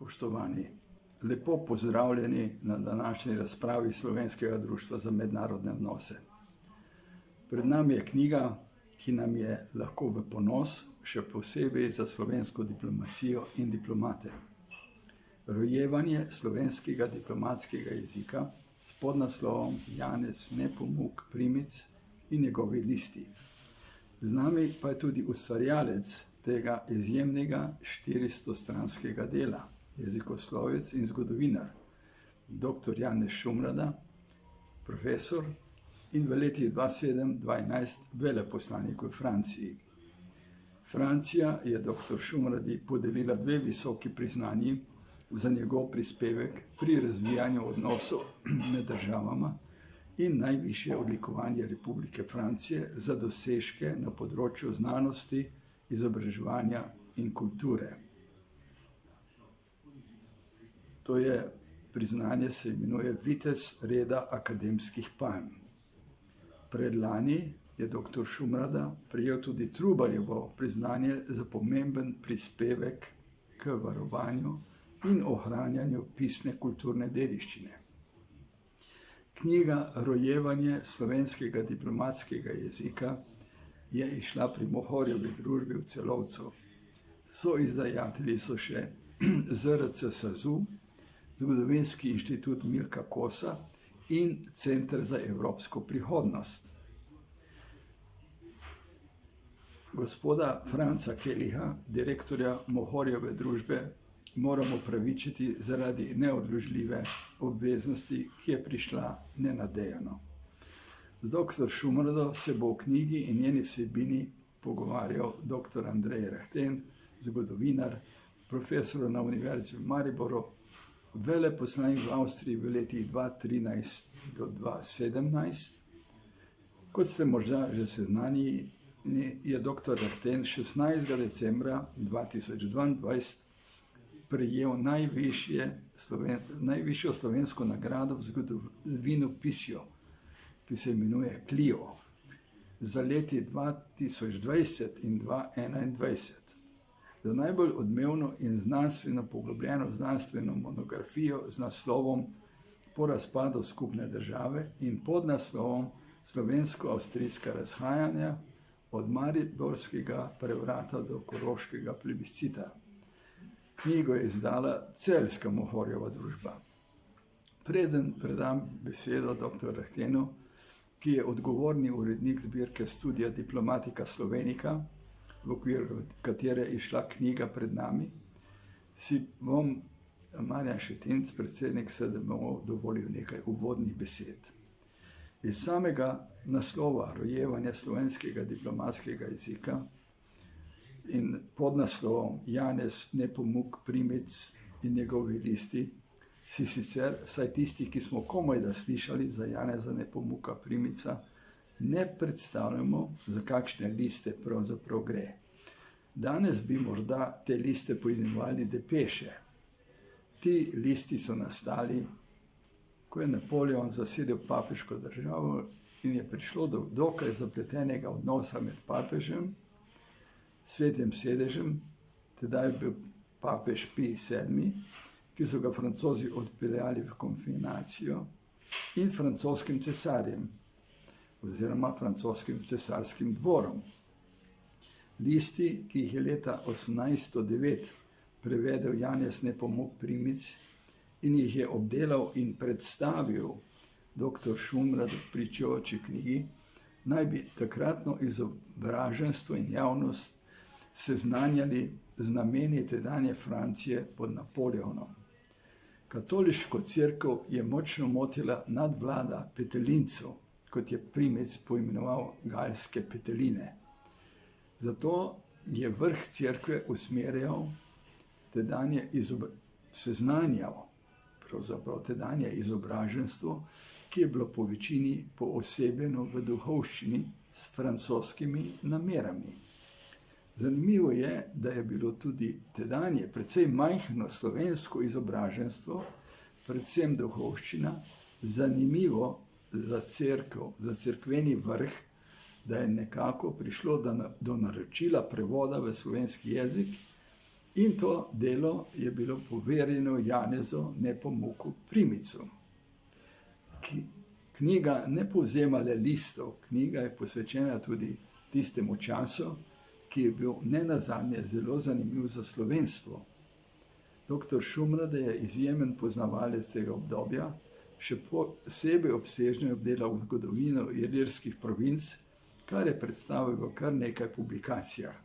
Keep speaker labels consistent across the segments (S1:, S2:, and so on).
S1: Spoštovani, lepo pozdravljeni na današnji razpravi Slovenskega društva za mednarodne odnose. Pred nami je knjiga, ki nam je lahko v ponos, še posebej za slovensko diplomacijo in diplomate. Rojevanje slovenskega diplomatskega jezika s podnaslovom Janez Nepomuk Primic in njegovi listi. Z nami pa je tudi ustvarjalec tega izjemnega 400-stranskega dela, jezikoslovec in zgodovinar, dr. Janez Šumrada, profesor in v letih 2007-2011 veleposlanik v Franciji. Francija je dr. Šumradi podelila 2 visoki priznanji za njegov prispevek pri razvijanju odnosov med državama in najvišje odlikovanje Republike Francije za dosežke na področju znanosti, izobraževanja in kulture. To je priznanje, se imenuje Vitez reda akademskih palm. Predlani je dr. Šumrada prejel tudi Trubarjevo priznanje za pomemben prispevek k varovanju in ohranjanju pisne kulturne dediščine. Knjiga Rojevanje slovenskega diplomatskega jezika je izšla pri Mohorjevi družbi v Celovcu. Soizdajatelji so še ZRC SAZU, Zgodovinski inštitut Milka Kosa in Center za evropsko prihodnost. Gospoda Franca Keliha, direktorja Mohorjeve družbe, moramo opravičiti zaradi neodložljive obveznosti, ki je prišla nenadejano. Z dr. Šumrado se bo o knjigi in njeni vsebini pogovarjal dr. Andrej Rahten, zgodovinar, profesor na Univerzi v Mariboru, veleposlanik v Avstriji v letih 2013 do 2017. Kot ste morda že seznanjeni, je dr. Rahten 16. decembra 2022 prejel najvišjo slovensko nagrado v zgodovinopisju, ki se imenuje Clio, za leti 2020 in 2021. Za najbolj odmevno in znanstveno poglobljeno znanstveno monografijo z naslovom Po razpadu skupne države in pod naslovom Slovensko-avstrijska razhajanja od mariborskega prevrata do koroškega plebiscita. Knjigo je izdala Celjska Mohorjeva družba. Preden predam besedo dr. Rahtenu, ki je odgovorni urednik zbirke Studia Diplomatica Slovenica, v okviru katere je izšla knjiga pred nami, si bom Marjan Šetinc, predsednik SDMO, dovolil nekaj uvodnih besed. Iz samega naslova Rojevanje slovenskega diplomatskega jezika in pod naslovom Janez Nepomuk Primic in njegovi listi si sicer, vsaj tisti, ki smo komajda slišali za Janeza Nepomuka Primica, ne predstavljamo, za kakšne liste pravzaprav gre. Danes bi morda te liste poimenovali depeše. Ti listi so nastali, ko je Napoleon zasedel papeško državo in je prišlo do dokaj zapletenega odnosa med papežem, Svetim sedežem, tedaj je bil papež Pij VII, ki so ga Francozi odpeljali v konfinacijo, in francoskim cesarjem, oziroma francoskim cesarskim dvorom. Listi, ki jih je leta 1809 prevedel Janez Nepomuk Primic in jih je obdelal in predstavil dr. Šumrad v pričujoči knjigi, naj bi takratno izobraženstvo in javnost seznanjali z nameni tedanje Francije pod Napoleonom. Katoliško cerkev je močno motila nadvlada petelincev, kot je Primic poimenoval galske peteline. Zato je vrh cerkve usmerjal tedanje izobraženstvo, ki je bilo po večini poosebljeno v duhovščini s francoskimi namerami. Zanimivo je, da je bilo tudi tedanje precej majhno slovensko izobraženstvo, predvsem duhovščina, zanimivo za cerkev, za cerkveni vrh, da je nekako prišlo do naročila prevoda v slovenski jezik In to delo je bilo poverjeno Janezu Nepomuku Primicu. Knjiga ne povzema le listov, knjiga je posvečena tudi tistemu času, ki je bil nenazadnje zelo zanimiv za slovenstvo. Dr. Šumrade je izjemen poznavalec tega obdobja, še posebej obsežno je obdelal zgodovino ilirskih provinc, kar je predstavil v kar nekaj publikacijah.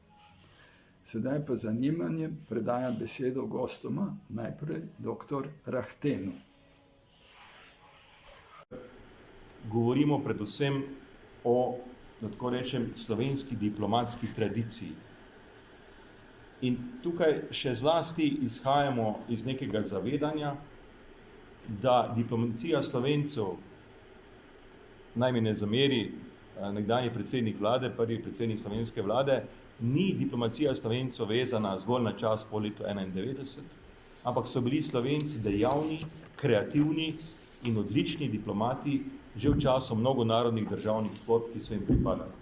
S1: Sedaj pa z zanimanjem predajam besedo gostoma, najprej dr. Rahtenu.
S2: Govorimo predvsem o, da tako rečem, slovenski diplomatski tradiciji. In tukaj še zlasti izhajamo iz nekega zavedanja, da diplomacija Slovencev, naj mi ne zameri nekdanji predsednik vlade, prvi predsednik slovenske vlade, ni diplomacija Slovencev vezana zgolj na čas po letu 1991, ampak so bili Slovenci dejavni, kreativni in odlični diplomati že v času mnogonarodnih državnih zgodb, ki so jim pripadali.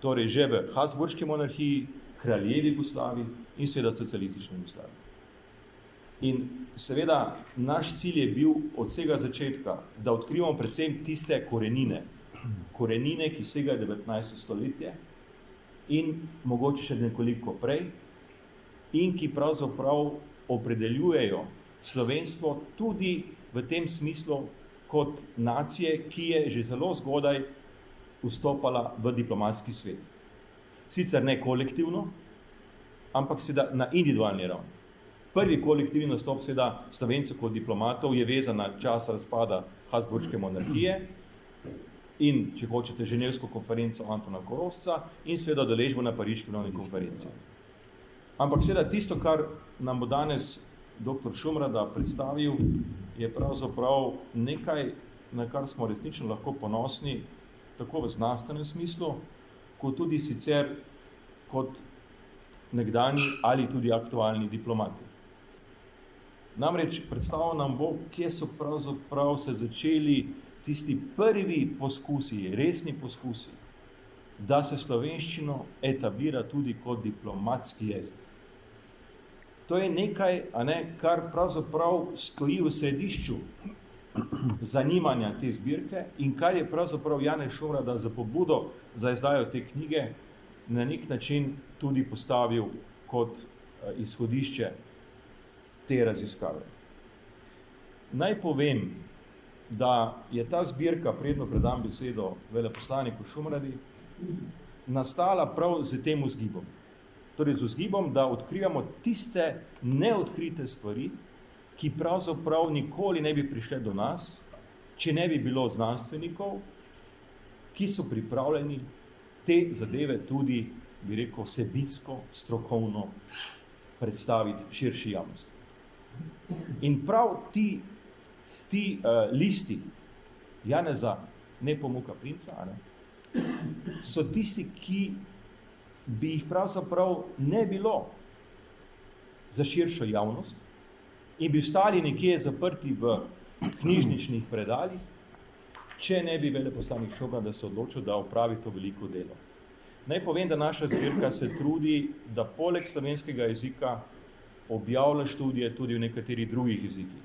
S2: Torej že v Habsburški monarhiji, kraljevi Jugoslaviji in seveda socialistični Jugoslaviji. In seveda naš cilj je bil od vsega začetka, da odkrivamo predvsem tiste korenine, ki segajo 19. stoletje in mogoče še nekoliko prej, in ki pravzaprav opredeljujejo slovenstvo tudi v tem smislu kot nacije, ki je že zelo zgodaj vstopala v diplomatski svet. Sicer ne kolektivno, ampak seveda na individualni ravni. Prvi kolektivni nastop seveda Slovencev kot diplomatov je vezan na čas razpada Habsburške monarhije in, če hočete, Ženevsko konferenco Antona Korošca in seveda udeležbo na Pariški mirovni konferenci. Ampak seveda tisto, kar nam bo danes dr. Šumrada predstavil, je pravzaprav nekaj, na kar smo resnično lahko ponosni, tako v znanstvenem smislu, kot tudi sicer kot nekdanji ali tudi aktualni diplomati. Namreč predstavil nam bo, kje so pravzaprav se začeli tisti prvi poskusi, resni poskusi, da se slovenščino etablira tudi kot diplomatski jezik. To je nekaj, kar pravzaprav stoji v središču zanimanja te zbirke in kar je pravzaprav Janez Šumrada za pobudo za izdajo te knjige na nek način tudi postavil kot izhodišče te raziskave. Naj povem, da je ta zbirka, predno predam besedo veleposlaniku Šumradi, nastala prav z tem vzgibom. Torej z vzgibom, da odkrivamo tiste neodkrite stvari, ki pravzaprav nikoli ne bi prišle do nas, če ne bi bilo znanstvenikov, ki so pripravljeni te zadeve tudi, bi rekel, vsebinsko, strokovno predstaviti širši javnosti. In prav ti listi Janeza Nepomuka Primca so tisti, ki bi jih pravzaprav ne bilo za širšo javnost in bi ostali nekje zaprti v knjižničnih predalih, če ne bi veleposlanik Šumrada se odločil, da opravi to veliko delo. Naj povem, da naša zbirka se trudi, da poleg slovenskega jezika objavlja študije tudi v nekaterih drugih jezikih,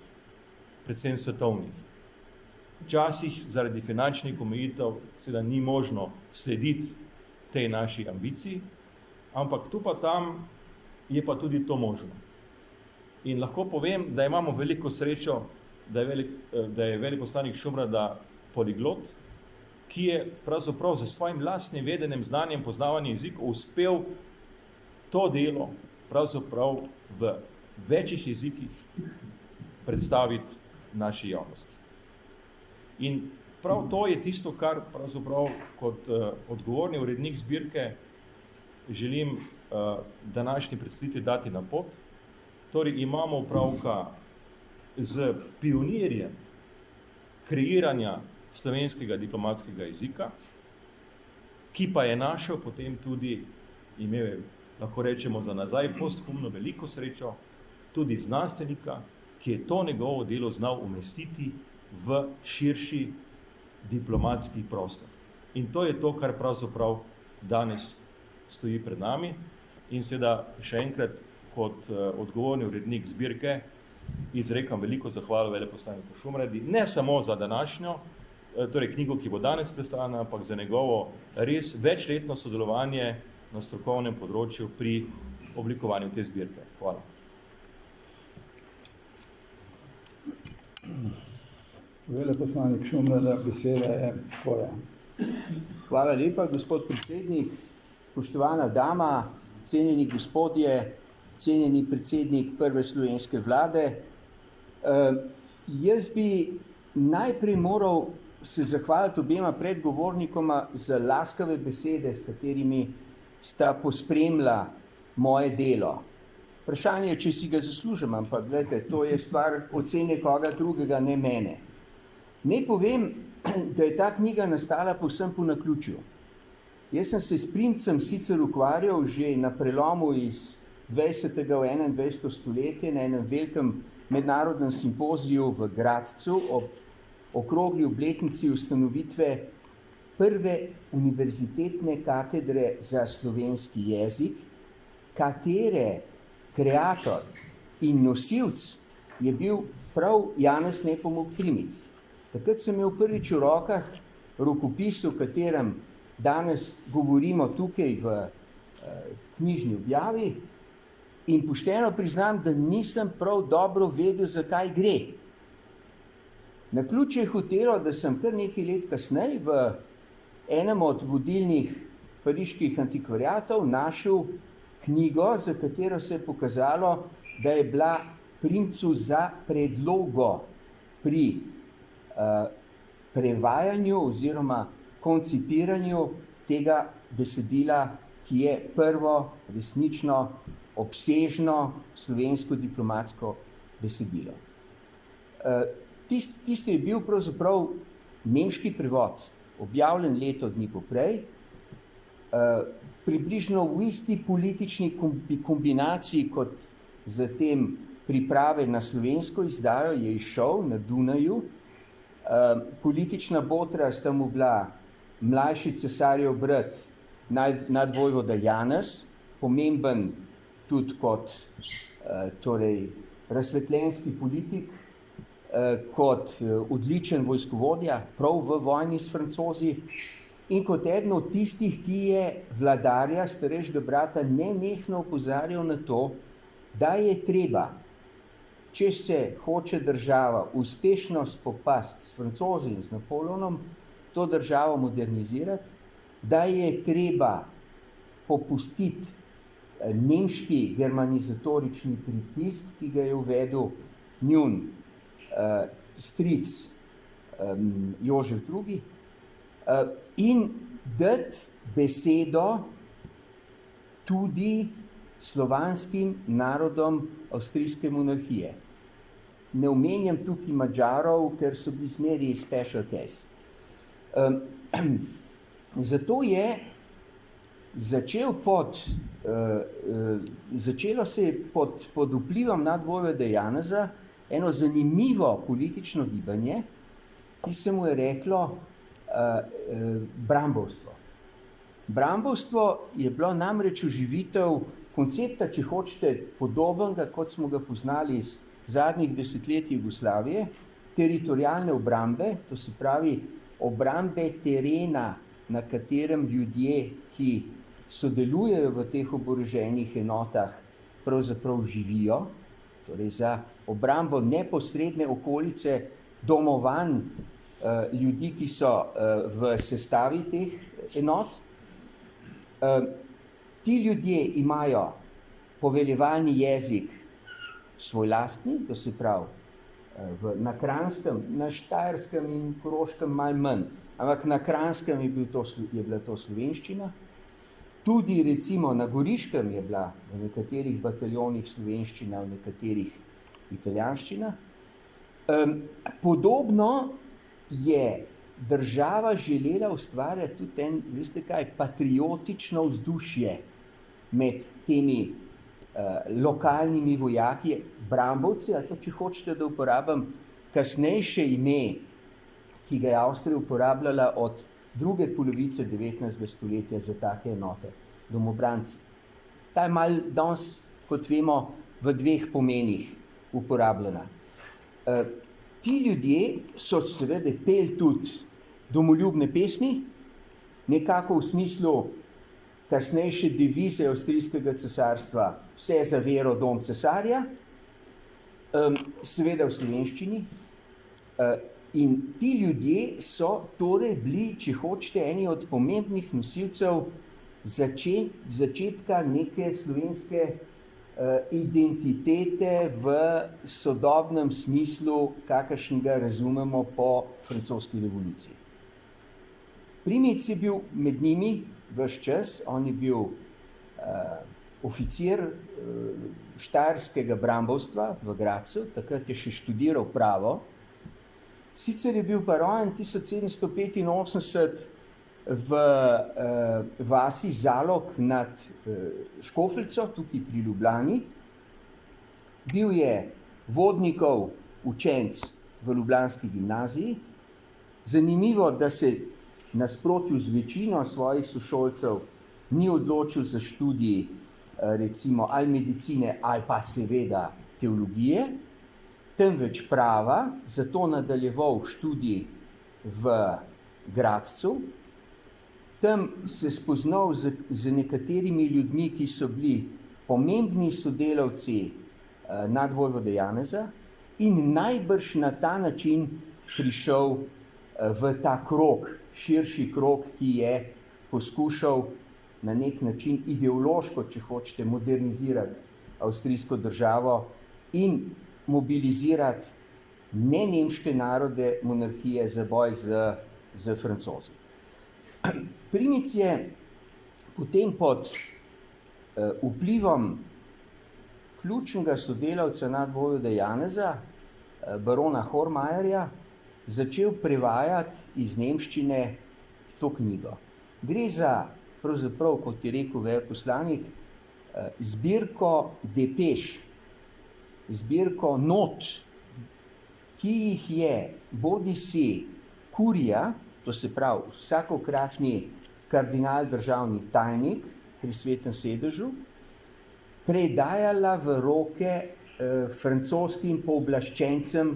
S2: predvsem svetovnih. Včasih zaradi finančnih omejitev seveda ni možno slediti tej naši ambiciji, ampak tu pa tam je pa tudi to možno. In lahko povem, da imamo veliko srečo, da je veleposlanik Šumrada poliglot, ki je pravzaprav za svojim lastnim vedenjem, znanjem, poznavanjem jezikov uspel to delo pravzaprav v večjih jezikih predstaviti naši javnosti. In prav to je tisto, kar pravzaprav kot odgovorni urednik zbirke želim današnji predstavitvi dati na pot. Torej imamo opravka z pionirjem kreiranja slovenskega diplomatskega jezika, ki pa je našel potem tudi, imel, lahko rečemo za nazaj, posthumno veliko srečo, tudi znanstvenika, ki je to njegovo delo znal umestiti v širši diplomatski prostor. In to je to, kar pravzaprav danes stoji pred nami. In seveda še enkrat kot odgovorni urednik zbirke izrekam veliko zahvalo veleposlaniku Šumradi, ne samo za današnjo, torej knjigo, ki bo danes predstavljena, ampak za njegovo res večletno sodelovanje na strokovnem področju pri oblikovanju te zbirke. Hvala.
S1: Veleposlanik Šumrada, beseda je tvoja.
S3: Hvala lepa, gospod predsednik, spoštovana dama, cenjeni gospodje, cenjeni predsednik prve slovenske vlade. Jaz bi najprej moral se zahvaliti obema predgovornikoma za laskave besede, s katerimi sta pospremila moje delo. Vprašanje je, če si ga zaslužim, ampak gledajte, to je stvar ocene koga drugega, ne mene. Naj povem, da je ta knjiga nastala povsem po naključju. Jaz sem se s Primcem sicer ukvarjal že na prelomu iz 20. v 21. stoletje na enem velikem mednarodnem simpoziju v Gradcu ob okrogli obletnici ustanovitve prve univerzitetne katedre za slovenski jezik, katere kreator in nosilc je bil prav Janez Nepomuk Primic. Takrat sem imel prvič v rokah rokopis, o katerem danes govorimo tukaj v knjižni objavi, in pošteno priznam, da nisem prav dobro vedel, za kaj gre. Naključje je hotelo, da sem kar nekaj let kasneje v enem od vodilnih pariških antikvariatov našel knjigo, za katero se je pokazalo, da je bila Primcu za predlogo pri prevajanju oziroma koncipiranju tega besedila, ki je prvo resnično obsežno slovensko diplomatsko besedilo. Tisti je bil pravzaprav nemški prevod, objavljen leto dni poprej, približno v isti politični kombinaciji kot zatem priprave na slovensko izdajo je izšel na Dunaju. Politična botra sta mu bila mlajši cesarjev brat, nadvojvoda Janez, pomemben tudi kot razsvetljenski politik, kot odličen vojskovodja, prav v vojni s Francozi, in kot eden od tistih, ki je vladarja starejšega brata nenehno opozarjal na to, da je treba, če se hoče država uspešno spopasti s Francozi in z Napoleonom, to državo modernizirati, da je treba popustiti nemški germanizatorični pritisk, ki ga je uvedel njun stric Jožef II, in dati besedo tudi slovanskim narodom avstrijske monarhije. Ne omenjam tukaj Madžarov, ker so bili zmeri special case. Zato je začelo se je pod vplivom nadvojvode Janeza eno zanimivo politično gibanje, ki se mu je reklo brambovstvo. Brambovstvo je bilo namreč oživitev koncepta, če hočete, podobnega, kot smo ga poznali iz zadnjih desetletij Jugoslavije, teritorialne obrambe, to se pravi obrambe terena, na katerem ljudje, ki sodelujejo v teh oboroženih enotah, pravzaprav živijo, torej za obrambo neposredne okolice domovanj ljudi, ki so v sestavi teh enot. Ti ljudje imajo poveljevalni jezik svoj lastni, to se pravi na Kranjskem, na Štajerskem in Koroškem malo manj, ampak na Kranjskem je bila to slovenščina. Tudi recimo na Goriškem je bila v nekaterih bataljonih slovenščina, v nekaterih italijanščina. Podobno je država želela ustvarjati tudi veste kaj, patriotično vzdušje med temi lokalnimi vojaki, brambovci, ali pa če hočete, da uporabim kasnejše ime, ki ga je Avstrija uporabljala od druge polovice 19. stoletja za take enote, domobranci. Ta je malo danes kot vemo, v dveh pomenih uporabljena. Ti ljudje so seveda peli tudi domoljubne pesmi, nekako v smislu kasnejše devize avstrijskega cesarstva, vse za vero, dom cesarja, seveda v slovenščini. In ti ljudje so torej bili, če hočete, eni od pomembnih nosilcev začetka neke slovenske identitete v sodobnem smislu, kakršnega razumemo po francoski revoluciji. Primic je bil med njimi ves čas, on je bil oficir štajerskega brambovstva v Gradcu, takrat je še študiral pravo. Sicer je bil pa rojen 1785 v vasi Zalog nad Škofljico, tukaj pri Ljubljani. Bil je Vodnikov učenec v ljubljanski gimnaziji. Zanimivo, da se nasprotju z večino svojih sošolcev ni odločil za študij recimo ali medicine ali pa seveda teologije, temveč prava, zato nadaljeval študij v Gradcu. Tam se spoznal z nekaterimi ljudmi, ki so bili pomembni sodelavci nadvojvode Janeza in najbrž na ta način prišel v ta krog, širši krog, ki je poskušal na nek način ideološko, če hočete, modernizirati avstrijsko državo in mobilizirati ne nemške narode monarhije za boj z Francozi. Primic je potem pod vplivom ključnega sodelavca nadvojvode Janeza, barona Hormajerja, začel prevajati iz nemščine to knjigo. Gre za, pravzaprav, kot je rekel veleposlanik, zbirko depeš, zbirko not, ki jih je bodisi kurija, to se pravi vsakokratni kardinal državni tajnik pri Svetem sedežu, predajala v roke francoskim pooblaščencem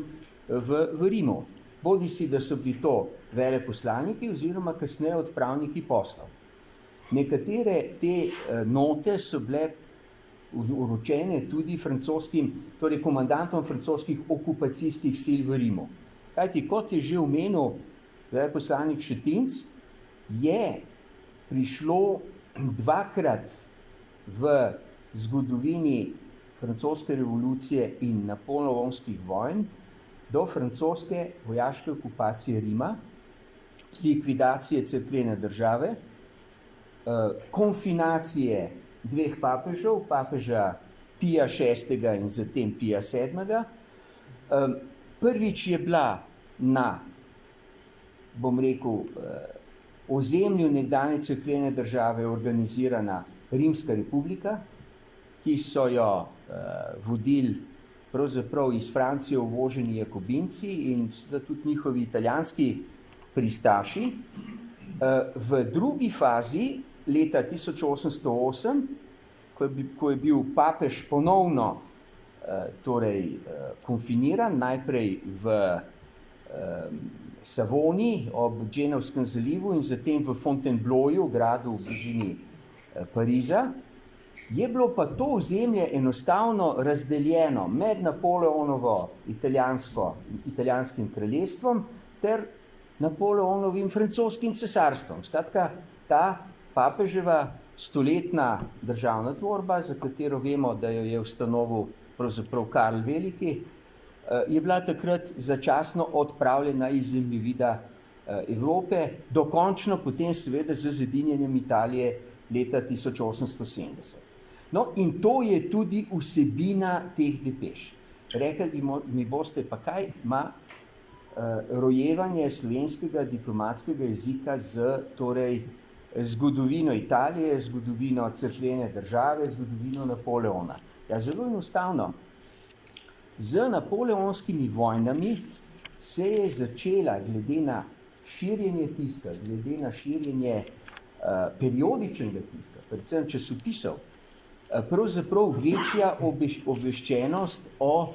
S3: v Rimu. Bodisi, da so bili to veleposlaniki oziroma kasneje odpravniki poslov. Nekatere te note so bile uročene tudi francoskim, torej komandantom francoskih okupacijskih sil v Rimu. Kajti, kot je že omenil veleposlanik Šetinc, je prišlo dvakrat v zgodovini francoske revolucije in napoleonskih vojn do francoske vojaške okupacije Rima, likvidacije cerkvene države, konfinacije dveh papežev, papeža Pija VI. In zatem Pija VII. Prvič je bila na, bom rekel, ozemlju nekdanje cerkvene države organizirana Rimska republika, ki so jo vodili pravzaprav iz Francije uvoženi jakobinci in tudi njihovi italijanski pristaši. V drugi fazi, leta 1808, ko je bil papež ponovno konfiniran, najprej v Savoni ob Genovskem zalivu in zatem v Fontainebleauju, gradu v bližini Pariza, je bilo pa to ozemlje enostavno razdeljeno med Napoleonovo italijanskim kraljestvom ter Napoleonovim francoskim cesarstvom. Skratka, ta papeževa stoletna državna tvorba, za katero vemo, da jo je ustanovil pravzaprav Karl Veliki, je bila takrat začasno odpravljena iz zemljevida Evrope, dokončno potem seveda z zedinjenjem Italije leta 1870. No, in to je tudi vsebina teh depeš. Rekli mi boste, pa kaj ima rojevanje slovenskega diplomatskega jezika z zgodovino Italije, zgodovino cerkvene države, zgodovino Napoleona. Ja, zelo enostavno. Z napoleonskimi vojnami se je začela, glede na širjenje tiska, glede na širjenje periodičnega tiska, predvsem časopisov, pravzaprav večja obveščenost o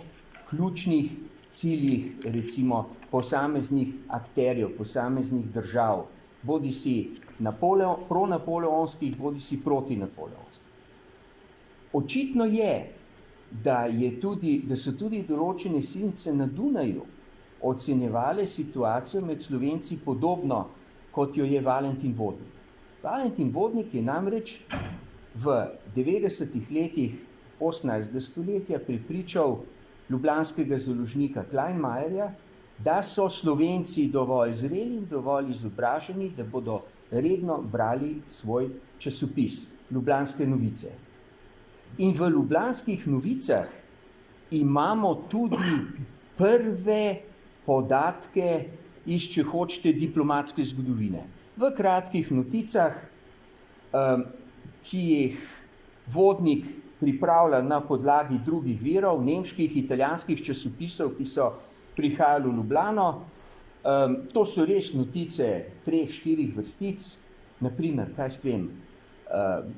S3: ključnih ciljih, recimo posameznih akterjev, posameznih držav, bodi si pronapoleonskih, bodi si protinapoleonskih. Očitno je, da so tudi določene silnice na Dunaju ocenjevale situacijo med Slovenci podobno, kot jo je Valentin Vodnik. Valentin Vodnik je namreč v 90. letih 18. stoletja prepričal ljubljanskega založnika Kleinmajerja, da so Slovenci dovolj zreli in dovolj izobraženi, da bodo redno brali svoj časopis, Ljubljanske novice. In v Ljubljanskih novicah imamo tudi prve podatke iz, če hočete, diplomatske zgodovine. V kratkih noticah, ki jih Vodnik pripravlja na podlagi drugih virov, nemških, italijanskih časopisov, ki so prihajali v Ljubljano. To so res notice 3-4 vrstic, naprimer, kaj s tem,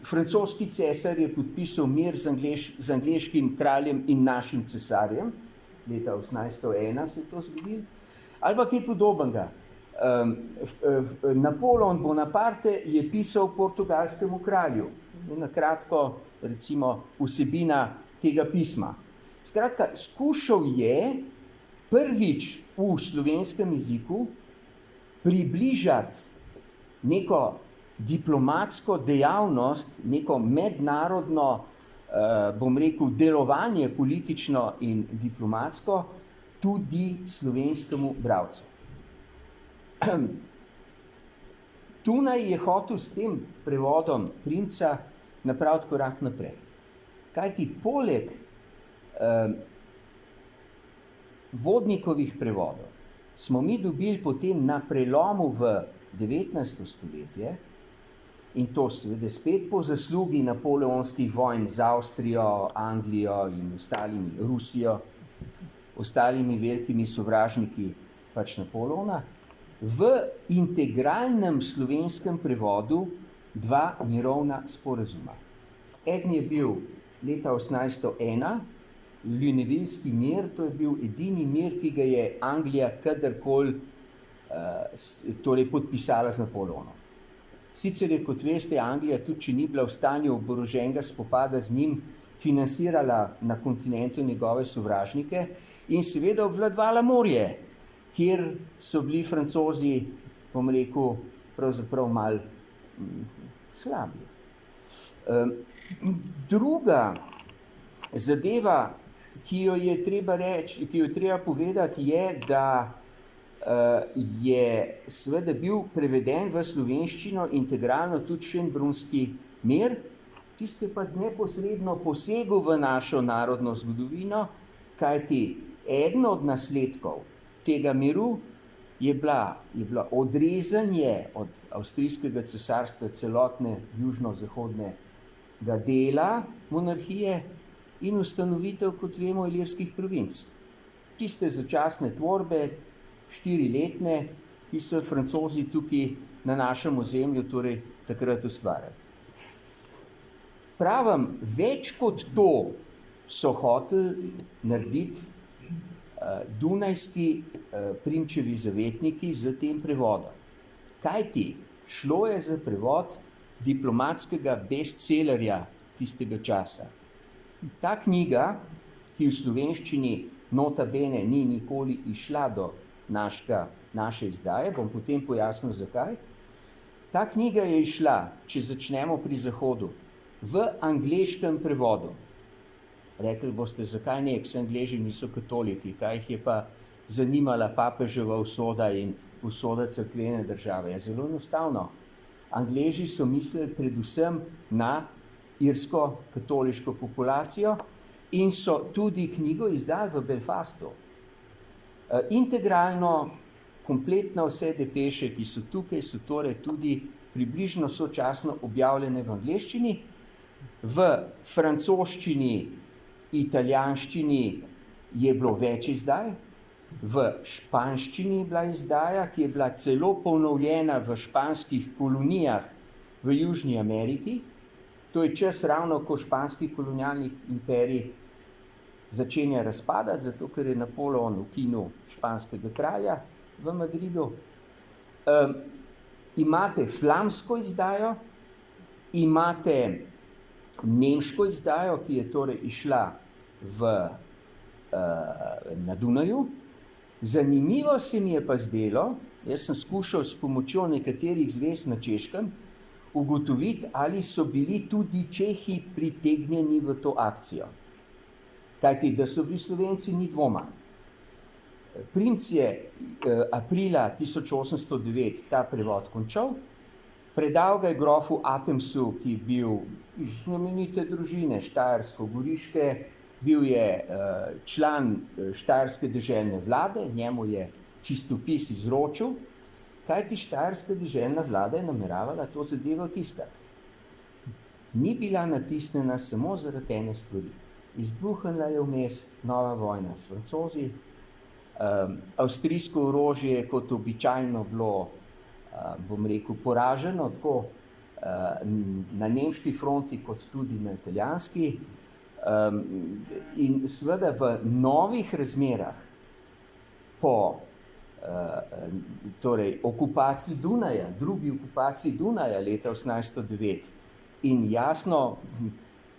S3: francoski cesar je podpisal mir z angleškim kraljem in našim cesarjem, leta 1801 se je to zgodilo, ali pa kaj podobnega. Napoleon Bonaparte je pisal portugalskemu kralju, na kratko, recimo, vsebina tega pisma. Skratka, skušal je prvič v slovenskem jeziku približati neko diplomatsko dejavnost, neko mednarodno, bom rekel, delovanje politično in diplomatsko tudi slovenskemu bralcu. Tunaj je hotel s tem prevodom Primca napraviti korak naprej. Kajti poleg Vodnikovih prevodov smo mi dobili potem na prelomu v 19. stoletje, in to seveda spet po zaslugi napoleonskih vojn z Avstrijo, Anglijo in ostalimi, Rusijo, ostalimi velikimi sovražniki pač Napoleona, v integralnem slovenskem prevodu 2 mirovna sporazuma. Eden je bil leta 1801, Lunévilleski mir, to je bil edini mir, ki ga je Anglija kadarkoli torej podpisala z Napoleonom. Sicer je, kot veste, Anglija, tudi če ni bila v stanju oboroženega spopada z njim, financirala na kontinentu njegove sovražnike in seveda obvladovala morje, kjer so bili Francozi, bom rekel, pravzaprav malo slabi. Druga zadeva, ki jo je treba povedati, je, da je seveda bil preveden v slovenščino integralno tudi Schönbrunski mir, tisti pa neposredno posegel v našo narodno zgodovino, kajti eden od nasledkov tega miru je bila odrezanje od avstrijskega cesarstva celotne južno-zahodnega dela monarhije in ustanovitev, kot vemo, ilirskih provinc. Tiste začasne tvorbe, 4-letne, ki so Francozi tukaj na našem ozemlju torej takrat ustvarjali. Pravim, več kot to so hoteli narediti dunajski Primčevi zavetniki z tem prevodom. Kajti šlo je za prevod diplomatskega bestsellerja tistega časa. Ta knjiga, ki v slovenščini nota bene ni nikoli išla do naše izdaje, bom potem pojasnil zakaj. Ta knjiga je išla, če začnemo pri Zahodu, v angleškem prevodu. Rekli boste, zakaj ne, ker Angleži niso katoliki, kaj jih je pa zanimala papeževa usoda in usoda cerkvene države. Je zelo enostavno. Angleži so mislili predvsem na irsko katoliško populacijo in so tudi knjigo izdali v Belfastu. Integralno, kompletno vse depeše, ki so tukaj, so torej tudi približno sočasno objavljene v angleščini, v francoščini, italijanščini je bilo več izdaj, v španščini je bila izdaja, ki je bila celo ponovljena v španskih kolonijah v Južni Ameriki, To je čas ravno, ko španski kolonialni imperij začenja razpadati, zato ker je Napoleon ukinil španskega kralja v Madridu. Imate flamsko izdajo, imate nemško izdajo, ki je torej išla na Dunaju. Zanimivo se mi je pa zdelo, jaz sem skušal s pomočjo nekaterih zvez na Češkem ugotoviti, ali so bili tudi Čehi pritegnjeni v to akcijo. Kajti, da so bili Slovenci, ni dvoma. Princ je aprila 1809 ta prevod končal, predal ga je grofu Atemsu, ki je bil iz znamenite družine štajersko-goriške, bil je član štajerske deželne vlade, njemu je čistopis izročil, kajti štajerska deželna vlada je nameravala to zadevo tiskati. Ni bila natisnjena samo zaradi ene stvari. Izbruhnila je vmes nova vojna s Francozi, avstrijsko orožje je kot običajno bilo, bom rekel, poraženo, tako na nemški fronti kot tudi na italijanski. In seveda v novih razmerah po torej okupaciji Dunaja, drugi okupaciji Dunaja leta 1809 in jasno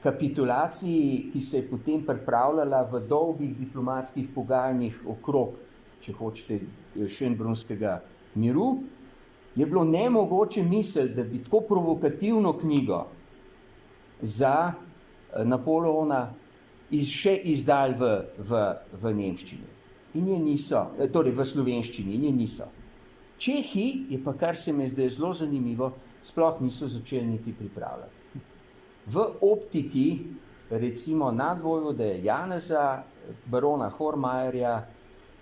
S3: kapitulaciji, ki se je potem pripravljala v dolgih diplomatskih pogajanjih okrog, če hočete, Schönbrunskega miru, je bilo nemogoče misliti, da bi tako provokativno knjigo za Napoleona še izdali v nemščini. In je niso, torej v slovenščini, in je niso. Čehi, je pa, kar se mi zdaj zelo zanimivo, sploh niso začeli niti pripravljati. V optiki, recimo nadvojvode Janeza, barona Hormajerja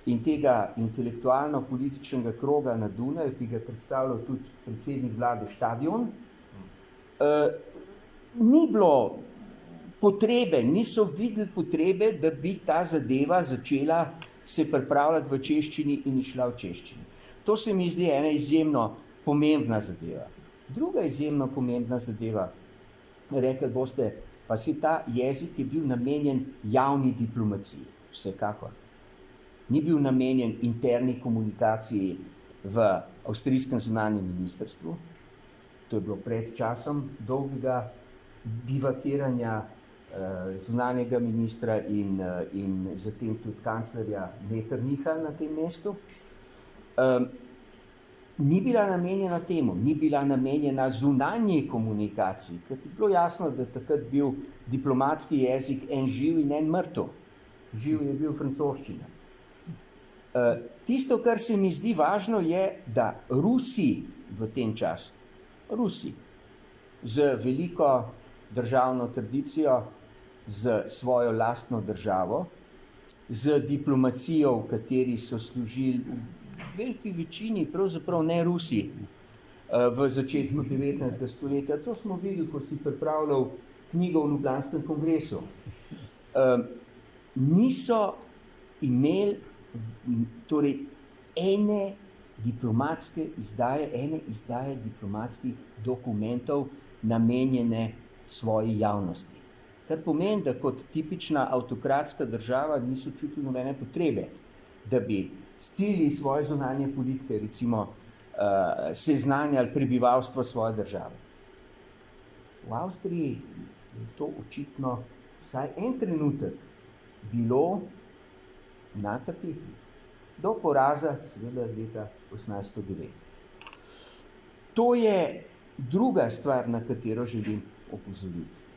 S3: in tega intelektualno-političnega kroga na Dunaju, ki ga je predstavljal tudi predsednik vlade Štadion, ni bilo potrebe, niso videli potrebe, da bi ta zadeva začela se pripravljati v češčini in išla v češčini. To se mi zdi ena izjemno pomembna zadeva. Druga izjemno pomembna zadeva, rekli boste, pa si ta jezik je bil namenjen javni diplomaciji, vsekakor. Ni bil namenjen interni komunikaciji v avstrijskem zunanjem ministrstvu. To je bilo pred časom dolgega bivakiranja zunanjega ministra in zatem tudi kanclerja Metternicha na tem mestu. Ni bila namenjena temu, ni bila namenjena zunanji komunikaciji, ker je bilo jasno, da takrat bil diplomatski jezik en živ in en mrtev. Živ je bil francoščina. Tisto, kar se mi zdi važno, je, da Rusi v tem času, Rusi z veliko državno tradicijo, z svojo lastno državo, z diplomacijo, v kateri so služili v veliki večini, pravzaprav ne Rusi, v začetku 19. stoletja. To smo videli, ko si pripravljal knjigo v Ljubljanskem kongresu. Niso imeli torej ene diplomatske izdaje, ene izdaje diplomatskih dokumentov namenjene svoji javnosti. Kar pomeni, da kot tipična avtokratska država niso čutili nobene potrebe, da bi s cilji svoje zunanje politike recimo seznanjali prebivalstvo svoje države. V Avstriji je to očitno vsaj en trenutek bilo na tapeti. Do poraza, seveda, leta 1809. To je druga stvar, na katero želim opozoriti.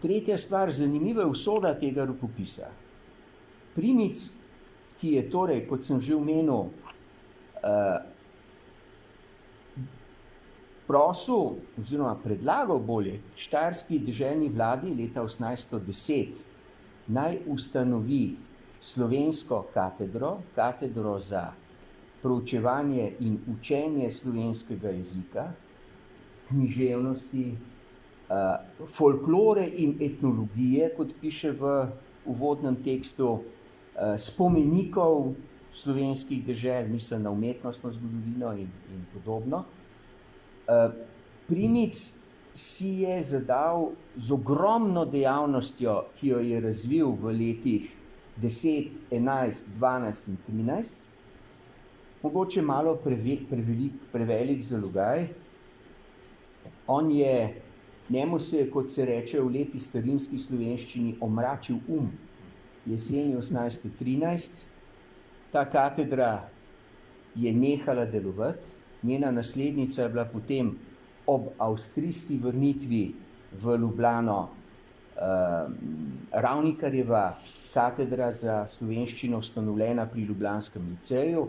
S3: Tretja stvar, zanimiva je usoda tega rokopisa. Primic, ki je torej, kot sem že omenil, prosil oziroma predlagal bolje štajerski deželni vladi leta 1810 naj ustanovi slovensko katedro za proučevanje in učenje slovenskega jezika, književnosti, folklore in etnologije, kot piše v uvodnem tekstu, spomenikov slovenskih dežel, mislim na umetnostno zgodovino in podobno. Primic si je zadal z ogromno dejavnostjo, ki jo je razvil v letih 10, 11, 12 in 13, mogoče malo prevelik zalogaj. Njemu se je, kot se reče v lepi starinski slovenščini, omračil jeseni 1813. Ta katedra je nehala delovati, njena naslednica je bila potem ob avstrijski vrnitvi v Ljubljano Ravnikarjeva katedra za slovenščino ustanovljena pri ljubljanskem liceju.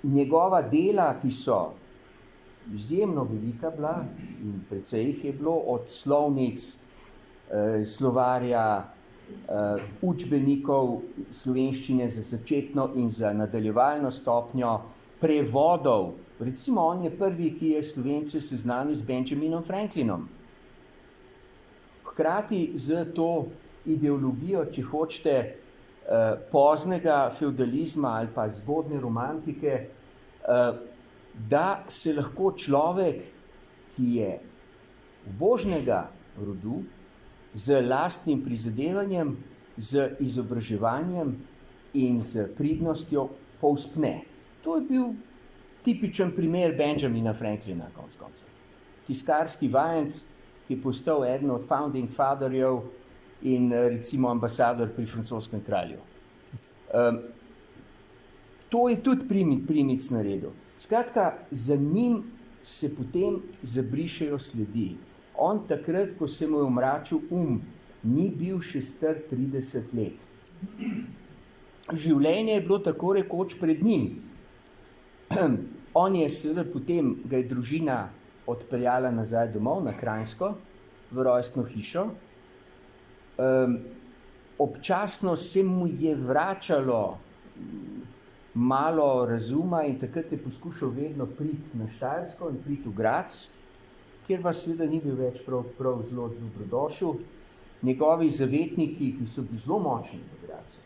S3: Njegova dela, ki so izjemno velika bila in precej jih je bilo, od slovnic, slovarja, učbenikov slovenščine za začetno in za nadaljevalno stopnjo, prevodov. Recimo, on je prvi, ki je Slovence seznanil z Benjaminom Franklinom. Hkrati z to ideologijo, če hočete, poznega feudalizma ali pa zgodnje romantike, da se lahko človek, ki je ubožnega rodu, z lastnim prizadevanjem, z izobraževanjem in z pridnostjo povzpne. To je bil tipičen primer Benjamina Franklina, konec koncev. Tiskarski vajenec, ki je postal eden od founding fatherjev in recimo ambasador pri francoskem kralju. To je tudi Primic naredil. Skratka, za njim se potem zabrišejo sledi. On takrat, ko se mu je omračil ni bil še star 30 let. Življenje je bilo tako rekoč pred njim. On je seveda potem, ga je družina odpeljala nazaj domov na Kranjsko, v rojstno hišo. Občasno se mu je vračalo malo razuma in takrat je poskušal vedno priti na Štajersko in priti v Graz, kjer pa seveda ni bil več prav zelo dobrodošel. Njegovi zavetniki, ki so bili zelo močni v Grazu,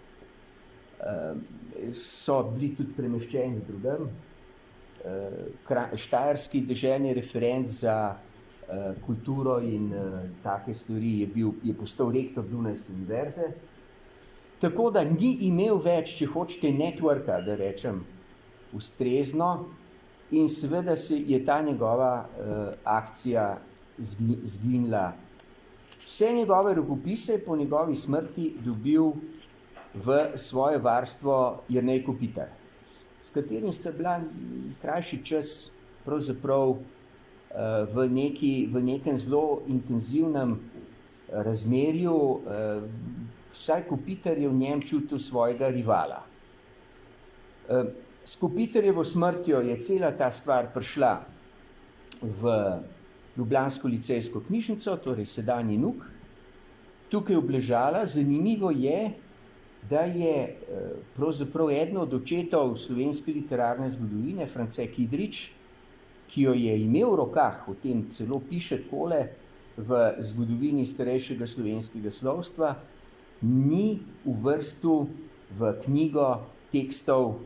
S3: so bili tudi premeščeni drugam. Štajerski deželni referent za kulturo in take stvari je postal rektor Dunajske univerze. Tako da ni imel več, če hočete, networka, da rečem, ustrezno, in seveda je ta njegova akcija zginila. Vse njegove rokopise po njegovi smrti dobil v svoje varstvo Jernej Kopitar, s katerim sta bila krajši čas pravzaprav v nekem zelo intenzivnem razmerju. Vsaj Kopitar je v njem čutil svojega rivala. S Kopitarjevo smrtjo je cela ta stvar prišla v ljubljansko licejsko knjižnico, torej sedanji NUK, tukaj obležala. Zanimivo je, da je pravzaprav eden od očetov slovenske literarne zgodovine, France Kidrič, ki jo je imel v rokah, o tem celo piše takole v zgodovini starejšega slovenskega slovstva, ni uvrstil v knjigo tekstov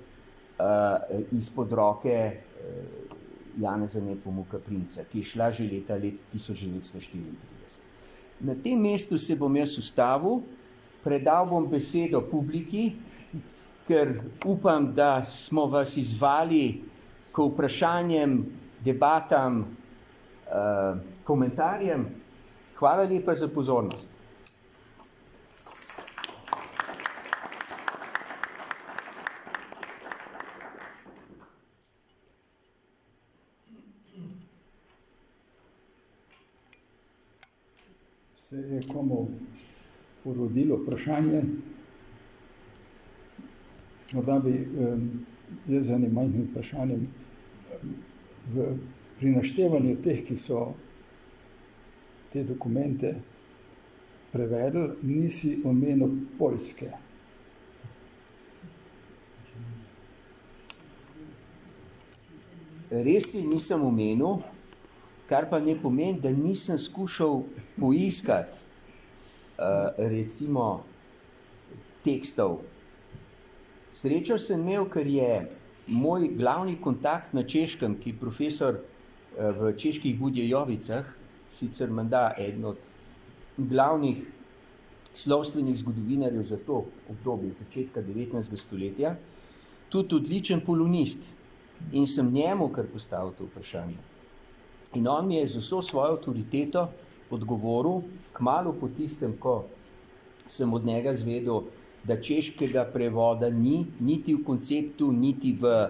S3: izpod roke Janeza Nepomuka Primca, ki je šla že leta 1934. Na tem mestu se bom jaz ustavil, predal bom besedo publiki, ker upam, da smo vas izzvali k vprašanjem, debatam, komentarjem. Hvala lepa za pozornost.
S1: Se je komu porodilo vprašanje? Morda bi jaz z enim majhnim vprašanjem pri naštevanju teh, ki so te dokumente prevedli, nisi omenil Poljske.
S3: Res je, nisem omenil, kar pa ne pomeni, da nisem skušal poiskati recimo tekstov. Srečo sem imel, ker je moj glavni kontakt na Češkem, ki je profesor v Čeških Budjejovicah, sicer menda eden od glavnih slovstvenih zgodovinarjev za to obdobje začetka 19. stoletja, tudi odličen polonist in sem njemu kar postavil to vprašanje. In on mi je z vso svojo avtoriteto odgovoril, kmalu po tistem, ko sem od njega zvedel, da češkega prevoda ni, niti v konceptu, niti v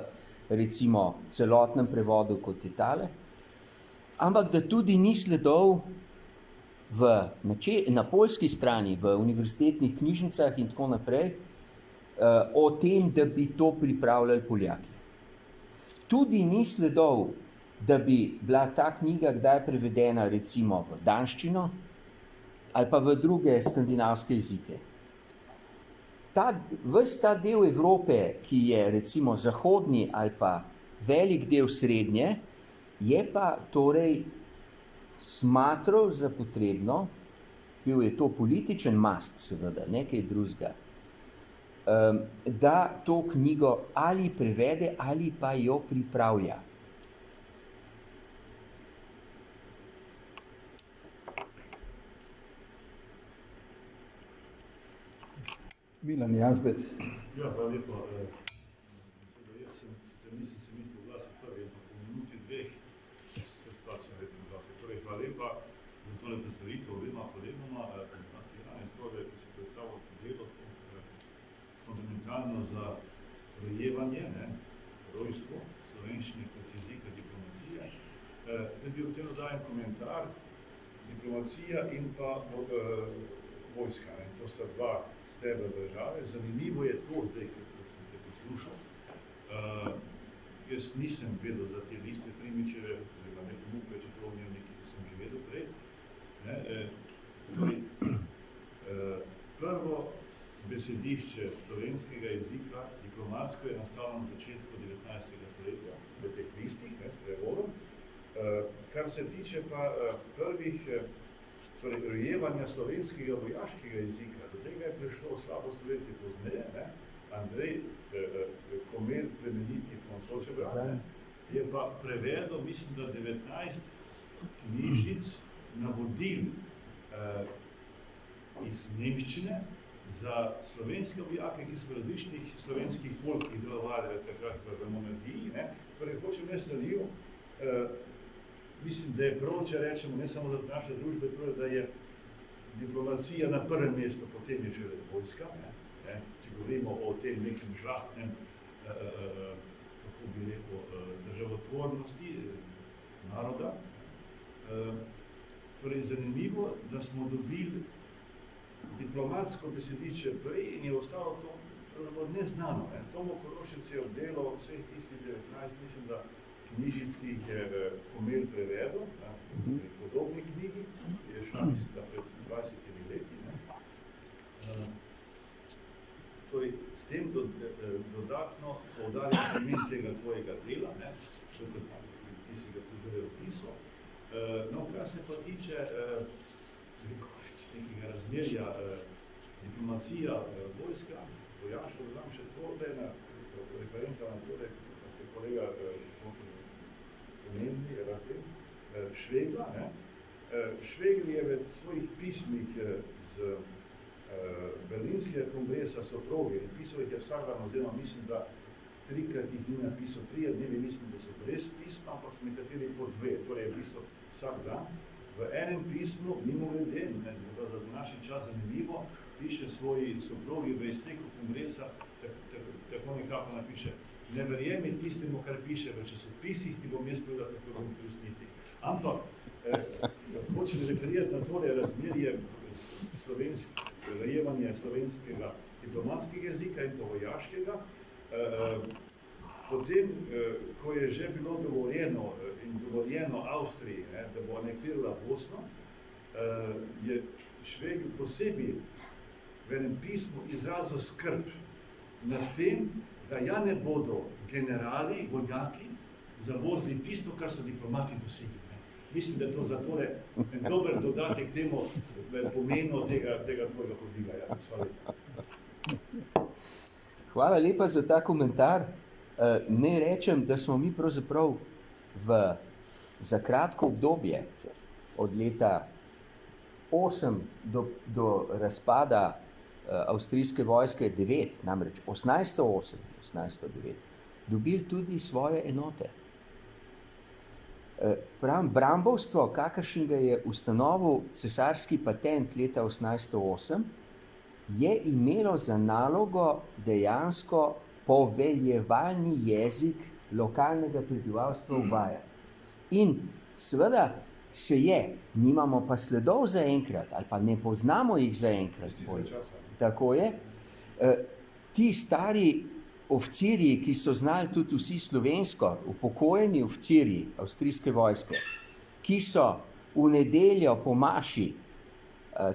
S3: recimo celotnem prevodu kot je tale, ampak da tudi ni sledov na poljski strani, v univerzitetnih knjižnicah in tako naprej, o tem, da bi to pripravljali Poljaki. Tudi ni sledov, da bi bila ta knjiga kdaj prevedena recimo v danščino ali pa v druge skandinavske jezike. Ves ta del Evrope, ki je recimo zahodni ali pa velik del srednje, je pa torej smatral za potrebno, bil je to političen mast seveda, nekaj drugega, da to knjigo ali prevede ali pa jo pripravlja.
S1: Milan Jazbec.
S4: Ja, hvala lepa. Nisem se mislil oglasiti prvi, ampak po minuti dveh se splača verjetno oglasiti. Torej, hvala lepa za tole predstavitev obema kolegoma. In tole, ki si predstavil delo fundamentalno za rojevanje, rojstvo, slovenščine kot jezika, diplomacije. Da bi v tem dodajem komentar, diplomacija in pa vojska. To sta dva stebra države. Zanimivo je to zdaj, ko sem te poslušal. Jaz nisem vedel za te liste Primičeve, oziroma Nepomuka, čeprav v njem nekaj, ki sem že vedel prej. Prvo besedišče slovenskega jezika, diplomatsko, je nastalo na začetku 19. stoletja v teh listih, s prevodom. Kar se tiče pa prvih rojevanja slovenskega vojaškega jezika, do tega je prišlo slabo stoletje pozneje, Andrej Komelj, plemeniti von Sočebrad, je pa prevedel, mislim, da 19 knjižic navodil iz nemščine za slovenske vojake, ki so v različnih slovenskih polkih delovali takrat v monarhiji. Torej, hočem reči zanimivo, mislim, da je prav, če rečemo, ne samo za naše družbe, torej, da je diplomacija na prvem mestu, potem je že vojska, če govorimo o tem nekem žlahtnem, kako bi rekel, državotvornosti naroda. Torej, zanimivo, da smo dobili diplomatsko besediče prej in je ostalo to neznano. Tomo Korošec je obdelal vseh tistih 19, mislim, da knjižic, ki jih je Komelj prevedel, podobni knjigi, ki je šla, mislim, da pred 20 leti. Torej, s tem dodatno poudarjam pomen tega tvojega dela, ki si ga tudi opisal. No, kar se pa tiče nekega razmerja diplomacija, vojska, vojaštvo, znam še to, da je referenca na to, da ste kolega pomembni, Švegla. Švegl je v svojih pismih z Berlinskega kongresa soproge in pisal jih je vsak dan, oziroma mislim, da 3-krat jih ni napisal, 3 dnevi mislim, da so brez pisma, ampak so nekateri po 2, torej je pisal vsak dan. V enem pismu, mimogrede, za današnji čas zanimivo, piše svoji soprogi v izteku kongresa, tako nekako napiše: ne verjemi tistemu, kar piše v časopisih, ti bom jaz povedal, kako bom v resnici. Ampak, hočem referirati na tole razmerje rojevanja slovenskega diplomatskega jezika in pa vojaškega. Potem, ko je že bilo dovoljeno Avstriji, da bo anektirala Bosno, je Švegl posebej v enem pismu izrazil skrb nad tem, da ja ne bodo generali, vojaki zavozili tisto, kar so diplomati dosegli. Mislim, da je to za tole en dober dodatek temu pomenu tega tvojega podviga.
S3: Hvala lepa za ta komentar. Ne rečem, da smo mi pravzaprav v za kratko obdobje, od leta 8 do razpada avstrijske vojske 9, namreč 1808, 1809, dobili tudi svoje enote. Brambovstvo, kakršnega je ustanovil cesarski patent leta 1808, je imelo za nalogo dejansko poveljevalni jezik lokalnega prebivalstva uvajati. In seveda se je, nimamo pa sledov zaenkrat, ali pa ne poznamo jih zaenkrat. Tako je. Ti stari oficirji, ki so znali tudi vsi slovensko, upokojeni oficirji avstrijske vojske, ki so v nedeljo po maši,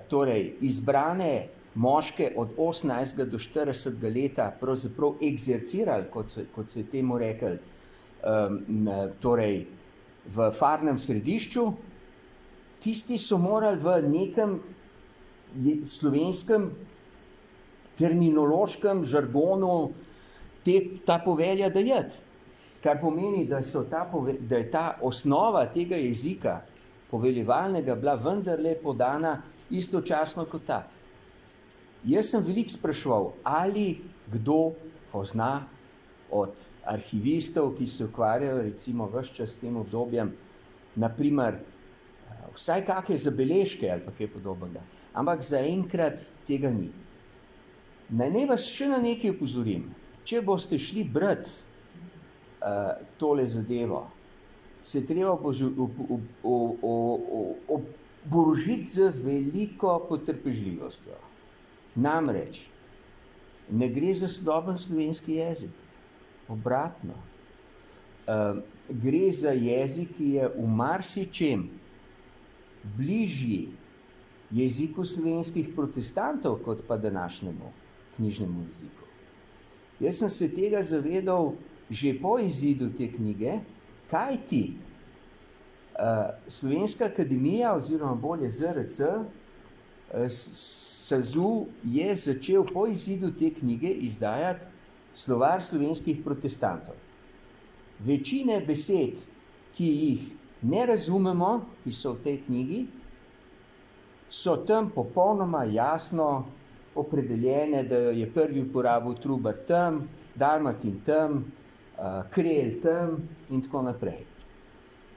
S3: torej izbrane moške od 18 do 40 leta pravzaprav egzercirali, kot se je temu rekel, torej v farnem središču, tisti so morali v nekem slovenskem terminološkem žargonu ta povelja dajati. Kar pomeni, da je ta osnova tega jezika poveljevalnega bila vendarle podana istočasno kot ta. Jaz sem veliko spraševal, ali kdo pozna od arhivistov, ki se ukvarjajo recimo ves čas s tem obdobjem, naprimer vsaj kakšne zabeležke ali pa kaj podobnega. Ampak zaenkrat tega ni. Naj vas še na nekaj opozorim. Če boste šli brati tole zadevo, se treba oborožiti z veliko potrpežljivostjo. Namreč, ne gre za sodoben slovenski jezik. Obratno. Gre za jezik, ki je v marsičem bližji jeziku slovenskih protestantov, kot pa današnjemu knjižnemu jeziku. Jaz sem se tega zavedal že po izidu te knjige, kajti Slovenska akademija, oziroma bolje ZRC, SAZU je začel po izidu te knjige izdajati slovar slovenskih protestantov. Večine besed, ki jih ne razumemo, ki so v tej knjigi, so tam popolnoma jasno opredeljene, da je prvi uporabil Trubar tam, Dalmatin tam, Krelj tam in tako naprej.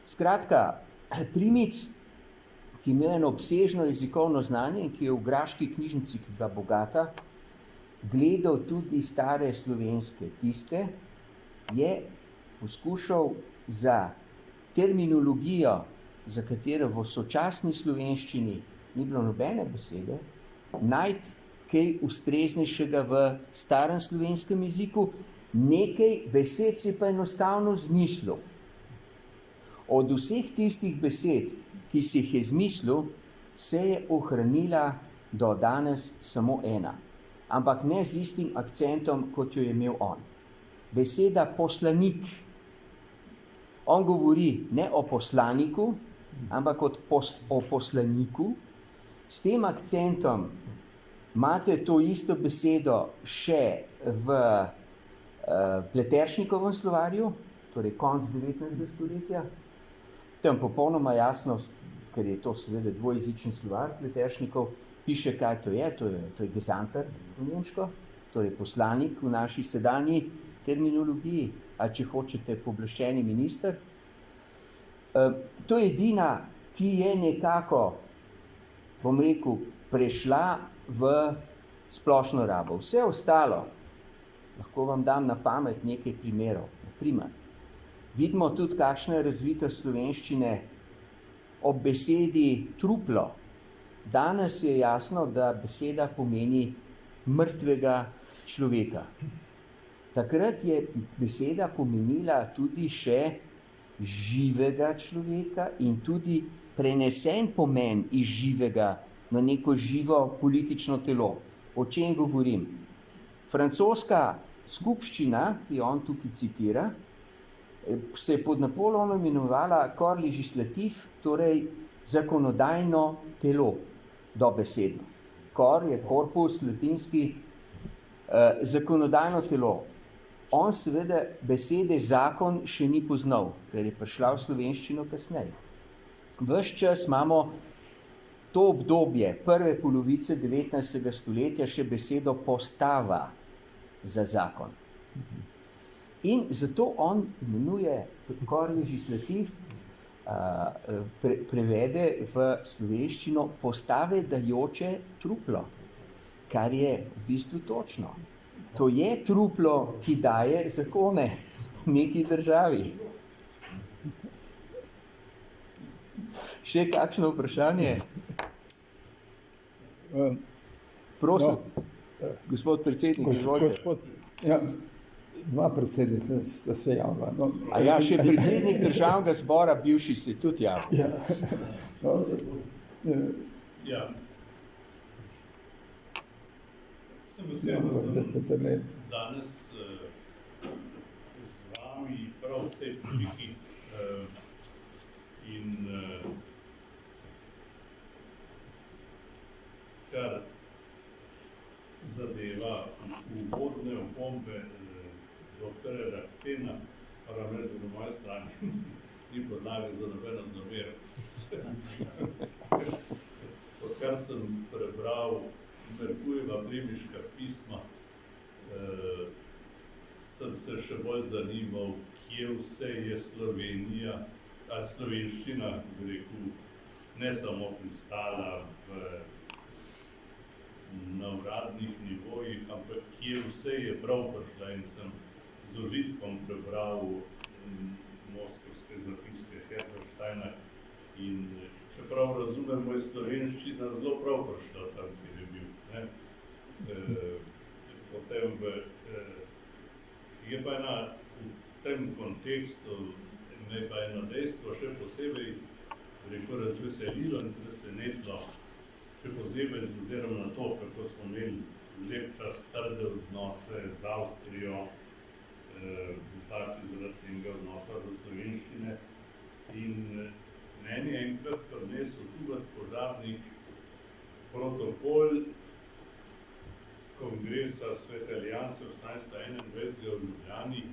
S3: Skratka, Primic, ki ima eno obsežno jezikovno znanje in ki je v graški knjižnici, ki ga bogata, gledal tudi stare slovenske tiske, je poskušal za terminologijo, za katero v sočasni slovenščini ni bilo nobene besede, najti kaj ustreznejšega v starem slovenskem jeziku, nekaj besed si pa enostavno zmislil. Od vseh tistih besed, ki si jih je zmislil, se je ohranila do danes samo ena. Ampak ne z istim akcentom, kot jo je imel on. Beseda poslanik. On govori ne o poslaniku, ampak o poslaniku. S tem akcentom imate to isto besedo še v Pleteršnikovem slovarju, torej konec 19. stoletja. Tam popolnoma jasno, ker je to seveda dvojezičen slovar Pleteršnikov, piše, kaj to je Gesandter v nemško, torej poslanik v naši sedanji terminologiji, ali če hočete pooblaščeni minister. To je edina, ki je nekako, bom rekel, prešla v splošno rabo. Vse ostalo, lahko vam dam na pamet nekaj primerov. Naprimer, vidimo tudi, kakšna je razvitost slovenščine ob besedi truplo. Danes je jasno, da beseda pomeni mrtvega človeka. Takrat je beseda pomenila tudi še živega človeka in tudi prenesen pomen iz živega na neko živo politično telo. O čem govorim? Francoska skupščina, ki jo on tukaj citira, se je pod Napoleonom imenovala corps législatif, torej zakonodajno telo, dobesedno. Corps je korpus, latinski, zakonodajno telo. on seveda besede zakon še ni poznal, ker je prišla v slovenščino kasneje. Ves čas imamo to obdobje prve polovice 19. stoletja še besedo postava za zakon. In zato on imenuje kor legislativ, prevede v slovenščino postave dajoče truplo, kar je v bistvu točno. To je truplo, ki daje zakone neki državi. Še kakšno vprašanje? Prosim, gospod predsednik, izvolite.
S1: Ja, dva predsednika sta se javila. No,
S3: A ja, še predsednik državnega zbora, bivši se tudi javil.
S1: ja, no,
S5: Ja. Sem vesel, da sem danes z vami prav v tej priliki in kar zadeva uvodne opombe doktorja Rahtena, moram reči, da na moje strani ni podlage za nobeno zamero. Odkar sem prebral Merkurjeva plemiška pisma, sem se še bolj zanimal, kje vse je Slovenija, ali slovenščina, bi rekel, ne samo pristala na uradnih nivojih, ampak kje vse je prav prišla, in sem z užitkom prebral moskovske zapiske Herbersteina in čeprav razumem, moj slovenščina zelo prav prišla tam, kjer je bil. Potem je pa v tem kontekstu me pa eno dejstvo še posebej razveselilo in presenetilo, še posebej z ozirom na to, kako smo imeli lep trde odnose z Avstrijo, zlasti zaradi tega odnosa do slovenščine. In meni je enkrat prinesel Hubert Požarnik protokol kongresa Svete alianse 1821 v Ljubljani.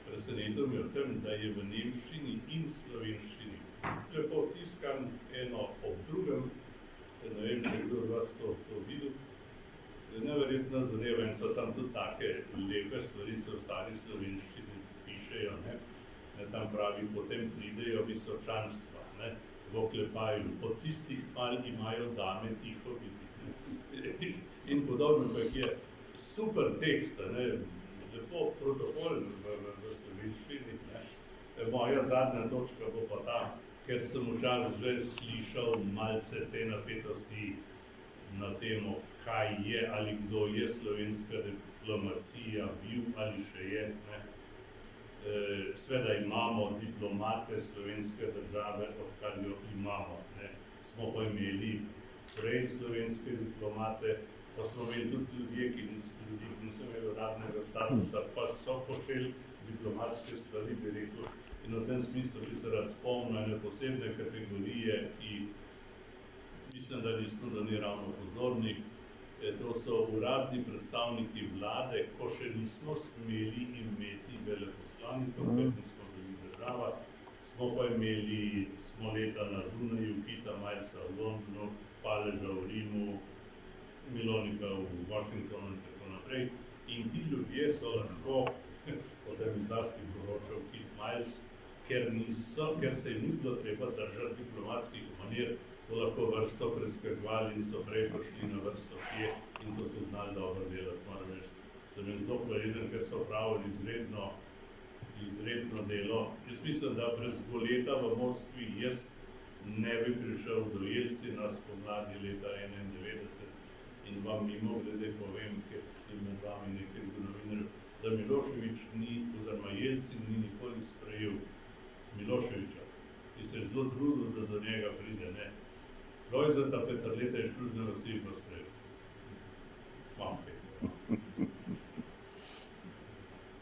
S5: Presenetil me o tem, da je v nemščini in slovenščini lepo tiskan eno ob drugem, ne vem, če kdo od vas to videl. Neverjetna zadeva in so tam tudi take lepe stvari, se v stari slovenščini pišejo, ne. Tam pravi, potem pridejo visočanstva, ne, v oklepaju, od tistih mal imajo dame tiho biti. In podobno, pa je super tekst, ne, lepo protokol v slovenščini, ne. Moja zadnja točka bo pa ta, ker sem včasih že slišal malce te napetosti na temo, kaj je ali kdo je slovenska diplomacija bil ali še je, ne. Sveda imamo diplomate slovenske države, odkar jo imamo, ne. Smo pa imeli prej slovenske diplomate, pa smo imeli tudi ljudje, ki niso imeli uradnega statusa, pa so počeli diplomatske stvari, bi rekel. In v tem smislu bi se rad spomnil ene posebne kategorije, ki mislim, da nismo da ni ravno pozorni. To so uradni predstavniki vlade, ko še nismo smeli imeti veleposlanikov, ker nismo bili država. Smo pa imeli, smo leta na Dunaju, Kita Majsa v Londonu, Faleža v Rimu, Milonika v Washingtonu in tako naprej. In ti ljudje so lahko, potem zlasti poročal Kit Miles, ker se jim ni bilo treba držati diplomatskih manir, so lahko vrsto preskakovali in so prej prišli na vrsto kje in to so znali dobro delati, moram reči. Sem jim zelo hvaležen, ker so pravili izredno delo. Jaz mislim, da brez Goleta v Moskvi jaz ne bi prišel do Jelcina spomladi leta 1991 in vam mimogrede povem, ker sem med vami nekaj zgodovinarjev, da Milošević ni, oziroma Jelcin ni nikoli sprejel Miloševića, ki se je zelo trudil, da do njega pride, ne. Lojzeta Peterleta iz Čužne vasi pa sprejel. Imam pece.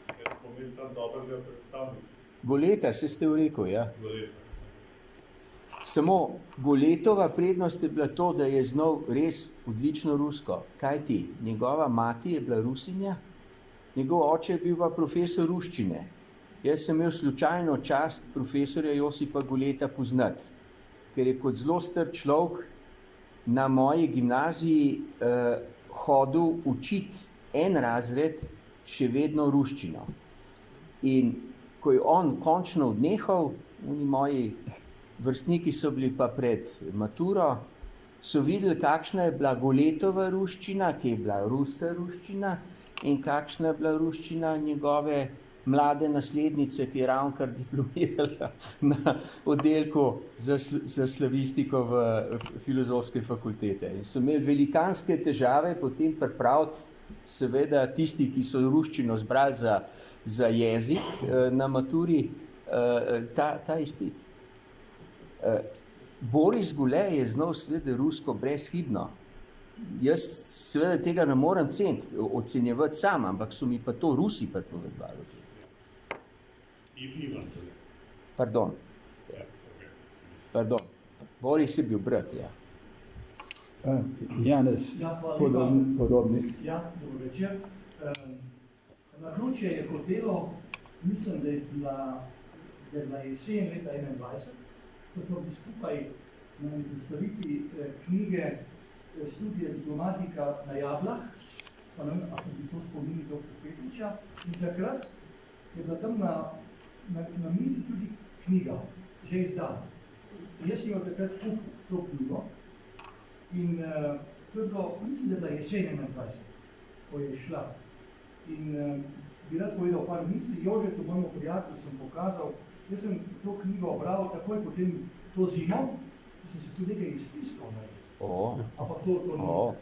S5: Ker smo imeli tam dobrega predstavnika.
S3: Goleta, se ste rekel, ja?
S5: Goleta.
S3: Samo Goletova prednost je bila to, da je znal res odlično rusko. Kaj ti? Njegova mati je bila Rusinja Njegov oče je bil pa profesor ruščine. Jaz sem imel slučajno čast profesorja Josipa Goleta poznati, ker je kot zelo star človek na moji gimnaziji hodil učiti en razred še vedno ruščino. In ko je on končno odnehal, oni moji vrstniki so bili pa pred maturo, so videli, kakšna je bila Goletova ruščina, ki je bila ruska ruščina, in kakšna je bila ruščina njegove mlade naslednice, ki je ravnokar diplomirala na oddelku za slavistiko v filozofske fakultete. In so imeli velikanske težave potem pripraviti, seveda tisti, ki so ruščino zbrali za jezik na maturi, ta izpit. Boris Gule je znal seveda rusko brezhibno. Jaz seveda tega ne morem ocenjevati sam, ampak so mi pa to Rusi prepovedovali. Pardon. Pardon. Boris je bil brat, ja.
S1: Janez, podobni.
S6: Ja, dobro večer. Naključje je hotelo, mislim, da je bila jesen leta 21, ko smo bili skupaj na predstavitvi knjige Studija diplomatika na Jablah, pa ne vem, ako bi to spomnili dr. Petriča, in takrat je bila tam na mizi tudi knjiga, že izdana. Jaz sem imel takrat to knjigo in to je bilo, mislim, da je bila jesen 21, ko je šla. In bi rad povedal par misli, Jožetu, mojemu prijatelju, sem pokazal, jaz sem to knjigo bral takoj potem to zimo, in sem se tudi nekaj izpiskal. Ampak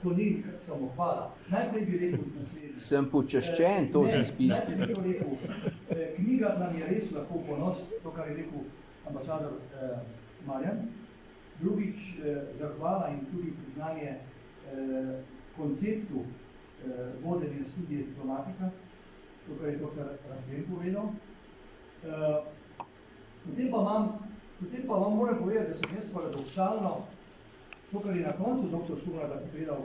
S6: to ni samo hvala. Najprej bi rekel naslednje.
S3: Sem počaščen to z izpiski.
S6: Najprej bi rekel, knjiga nam je res lahko ponos, to, kar je rekel ambasador Marjan. Drugič, zahvala in tudi priznanje konceptu vodenja studije diplomatika, to, kar je dr. Razben povedal. Potem pa vam moram povedati, da sem jaz paradoksalno, to, kar je na koncu dr. Šumrada povedal,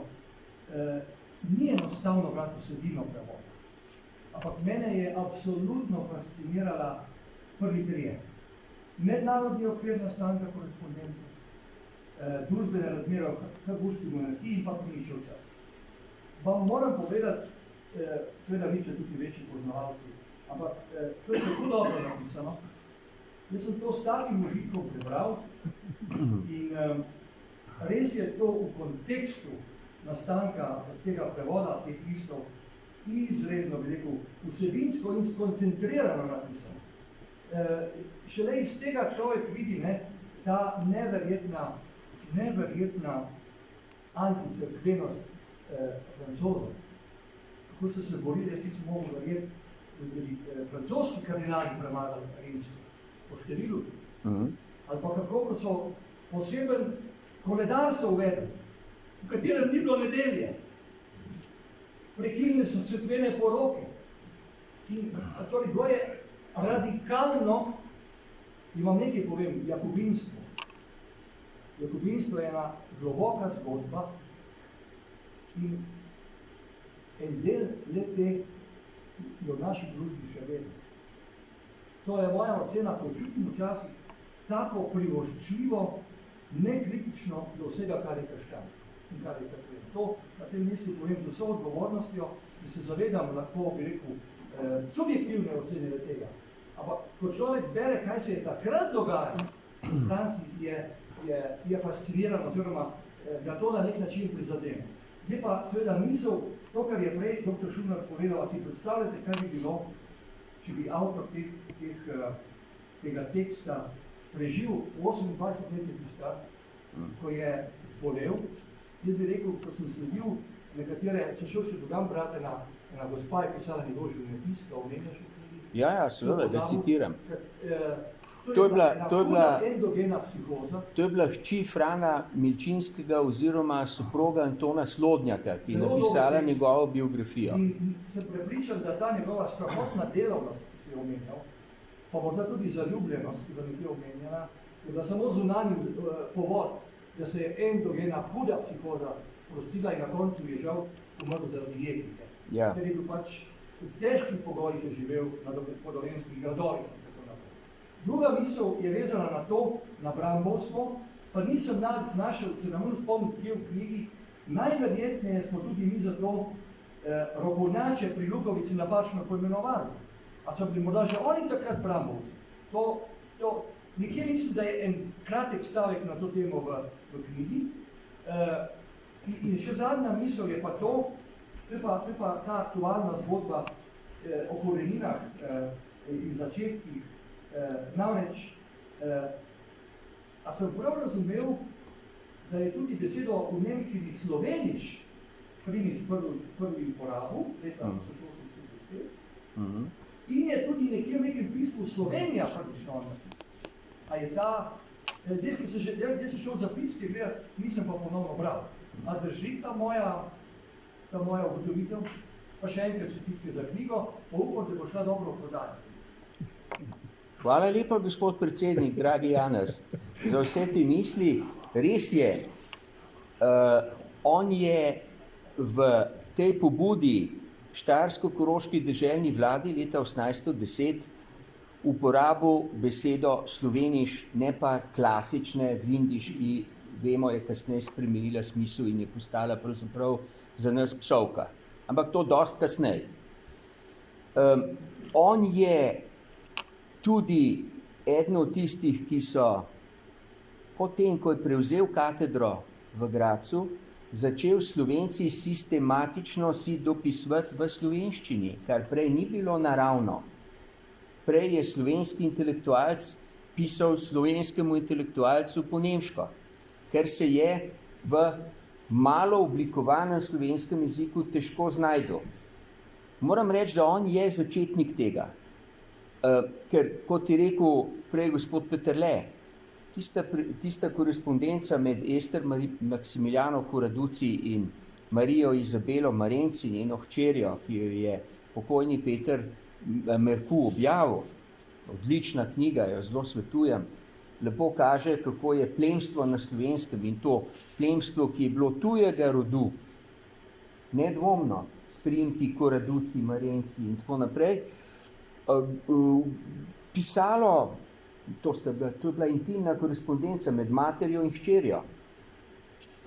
S6: ni enostavno brati vsebino prevoda. Ampak mene je absolutno fascinirala prvi trije. Mednarodni okvir nastanka korespondence, družbene razmere v habsburški monarhiji in pa Primičev čas. Vam moram povedati, seveda vi ste tudi večji poznavalci, ampak to je tako dobro napisano. Jaz sem to s takim užitkom prebral in res je to v kontekstu nastanka tega prevoda, teh listov, izredno, bi rekel, vsebinsko in skoncentrirano napisano. Šele iz tega človek vidi ta neverjetna anticerkvenost Francozov. Kako so se borili, jaz nisem mogel verjeti, da bi francoski kardinali premagali rimski po številu. Ali pa kako so poseben koledar so uvedli, v katerem ni bilo nedelje. Prekinili so cerkvene poroke. In torej, bilo je radikalno, in vam nekaj povem, jakobinstvo. Jakobinstvo je ena globoka zgodba in en del le-te je v naši družbi še vedno. To je moja ocena, ko čutim včasih tako privoščljivo, nekritično do vsega, kar je krščansko in kar je cerkveno. To na tem mestu povem z vso odgovornostjo, da se zavedam lahko, bi rekel, subjektivne ocene tega. Ampak, ko človek bere, kaj se je takrat dogajalo v Franciji, je fasciniran, oziroma da to na nek način prizadene. Zdaj pa seveda misel, to, kar je prej dr. Šumar povedal, si predstavljate, kaj bi bilo, če bi avtor tega teksta preživel 28 let star, ko je zbolel. Jaz bi rekel, ko sem sledil nekatere, se šel še drugam brate na gospa je pisala njegov življenjepis, ga omenjaš v knjigi.
S3: Ja, seveda, ga citiram.
S6: To je bila endogena psihoza.
S3: To je bila hči Frana Milčinskega oziroma soproga Antona Slodnjaka, ki je napisala njegovo biografijo.
S6: In sem prepričan, da ta njegova strahotna delovnost, ki se je omenjal, pa morda tudi zaljubljenost, ki bo nekje omenjena, je bila samo zunanji povod, da se je endogena huda psihoza sprostila in na koncu je žal umrl zaradi jetike.
S3: Ja.
S6: Ker je bil pač v težkih pogojih je živel na podolenskih gradovih in tako naprej. Druga misel je vezana na to, na brambovstvo, pa nisem našel, se nam spomniti, kje v knjigi, najverjetneje smo tudi mi zato robovnjače pri Lukovici napačno poimenovali. A so bili morda že oni takrat brambovci? Nikjer mislim, da je en kratek stavek na to temo v knjigi. In še zadnja misel je pa to, to je pa ta aktualna zgodba o koreninah in začetkih. Namreč, a sem prav razumel, da je tudi besedo v nemščini Sloveniš primic prvi uporabu, leta 1810, in je tudi nekje v nekem pismu Slovenija prvično napisal. A je ta, zdaj sem šel zapiske gledati, nisem pa ponovno bral. A drži ta moja ugotovitev? Pa še enkrat čestitke za knjigo, pa upam, da bo šla dobro prodajati.
S3: Hvala lepa, gospod predsednik, dragi Janez, za vse te misli. Res je, on je v tej pobudi štajersko-koroški deželni vladi leta 1810 uporabil besedo Sloveniš, ne pa klasične vindiš, ki vemo, je kasneje spremenila smisel in je postala pravzaprav za nas psovka. Ampak to dosti kasneje. On je tudi eden od tistih, ki so potem, ko je prevzel katedro v Gradcu, začel Slovenci sistematično si dopisovati v slovenščini, kar prej ni bilo naravno. Prej je slovenski intelektualec pisal slovenskemu intelektualcu po nemško, ker se je v malo oblikovanem slovenskem jeziku težko znajdel. Moram reči, da on je začetnik tega, ker, kot je rekel prej gospod Peterle, tista korespondenca med Ester Maksimiljano Koraduci in Marijo Izabelo Marenci, njeno hčerjo, ki jo je pokojni Peter Merku objavil, odlična knjiga, jo zelo svetujem, lepo kaže, kako je plemstvo na slovenskem in to plemstvo, ki je bilo tujega rodu, nedvomno, s priimki Koraduci, Marenci in tako naprej, pisalo, to je bila intimna korespondenca med materjo in hčerjo,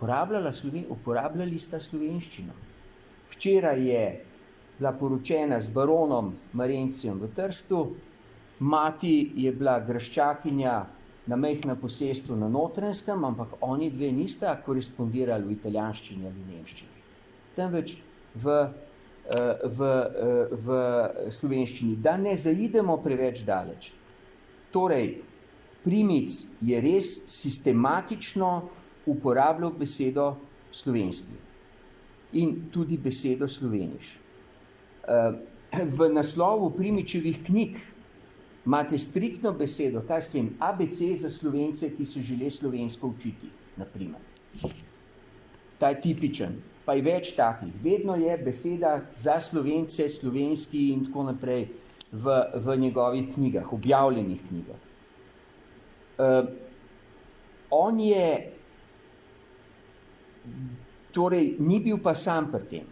S3: uporabljali sta slovenščino. Hčera je bila poročena z baronom Marencijem v Trstu, mati je bila graščakinja na majhnem posestvu na Notranjskem, ampak oni dve nista korespondirali v italijanščini ali nemščini, temveč v slovenščini. Da ne zaidemo preveč daleč. Torej, Primic je res sistematično uporabljal besedo slovenski in tudi besedo sloveniš. V naslovu Primičevih knjig imate striktno besedo, kaj s tem, ABC za Slovence, ki so želeli slovensko učiti, naprimer. Ta je tipičen, pa je več takih. Vedno je beseda za Slovence, slovenski in tako naprej v njegovih knjigah, objavljenih knjigah. On je, torej, ni bil pa sam pri tem.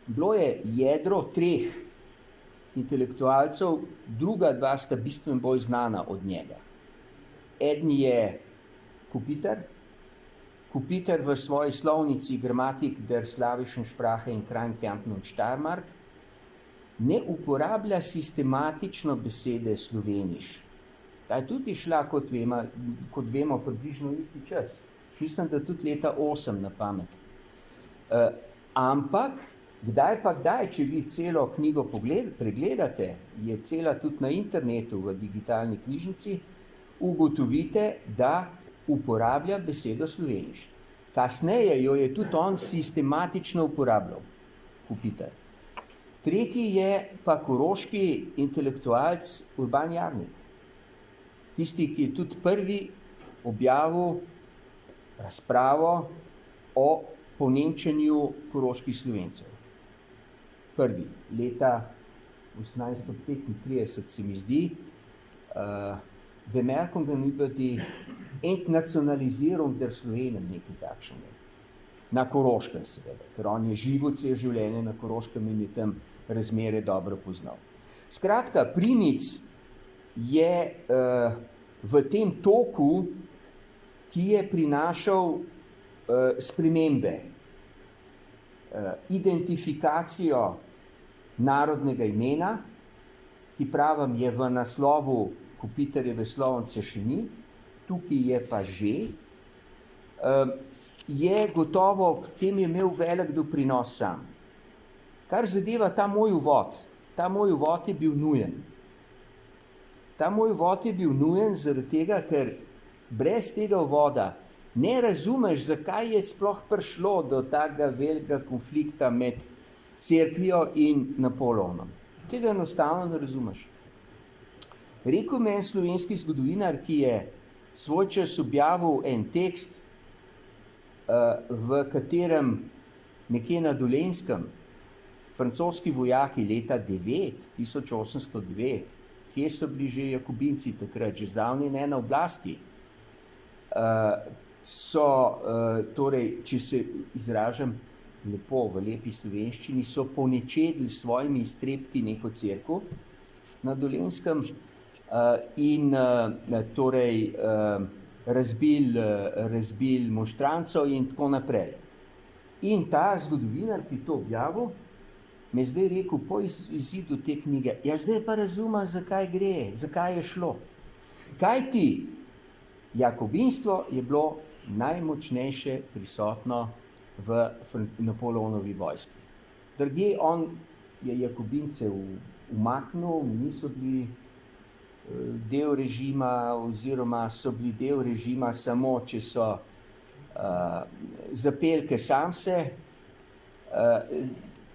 S3: Bilo je jedro 3 intelektualcev, druga 2 sta bistveno bolj znana od njega. Eden je Kopitar v svoji slovnici Grammatik der Slawischen Sprache in Krankenkampen und Steiermark ne uporablja sistematično besede sloveniš. Ta je tudi šla, kot vemo, približno isti čas. Mislim, da tudi leta 8 na pamet. Ampak, kdaj, če vi celo knjigo pregledate, je cela tudi na internetu v digitalni knjižnici, ugotovite, da uporablja besedo sloveniš. Kasneje jo je tudi on sistematično uporabljal, Kopitar. Tretji je pa koroški intelektualec Urban Jarnik. Tisti, ki je tudi prvi objavil razpravo o ponemčenju koroških Slovencev. Prvi, leta 1835 se mi zdi, Bemerkungen über die Entnationalisierung der Slowenen, nekaj takšnega. Na Koroškem seveda, ker on je živel celo življenje na Koroškem in je tam razmere dobro poznal. Skratka, Primic je v tem toku, ki je prinašal spremembe, identifikacijo narodnega imena, ki pravim je v naslovu Kopitarjeve slovnice še ni, tukaj je pa že, je gotovo, k tem je imel velik doprinos sam. Kar zadeva ta moj uvod je bil nujen. Ta moj uvod je bil nujen zaradi tega, ker brez tega uvoda ne razumeš, zakaj je sploh prišlo do takega velikega konflikta med cerkvijo in Napoleonom. Tega enostavno ne razumeš. Rekel mi en slovenski zgodovinar, ki je svoj čas objavil en tekst, v katerem nekje na Dolenjskem francoski vojaki leta 1809, kje so bili že jakobinci takrat, že zdavnaj ne na oblasti, so, torej, če se izražam lepo v lepi slovenščini, so ponečedili s svojimi iztrebki neko cerkev na Dolenjskem in torej razbil monštranco in tako naprej. In ta zgodovinar, ki to objavil, mi je zdaj rekel po izidu te knjige, ja zdaj pa razumem, zakaj gre, zakaj je šlo. Kajti jakobinstvo je bilo najmočnejše prisotno v Napoleonovi vojski. Drugje on je jakobince umaknil, niso bili del režima oziroma so bili del režima samo, če so zapelke samse,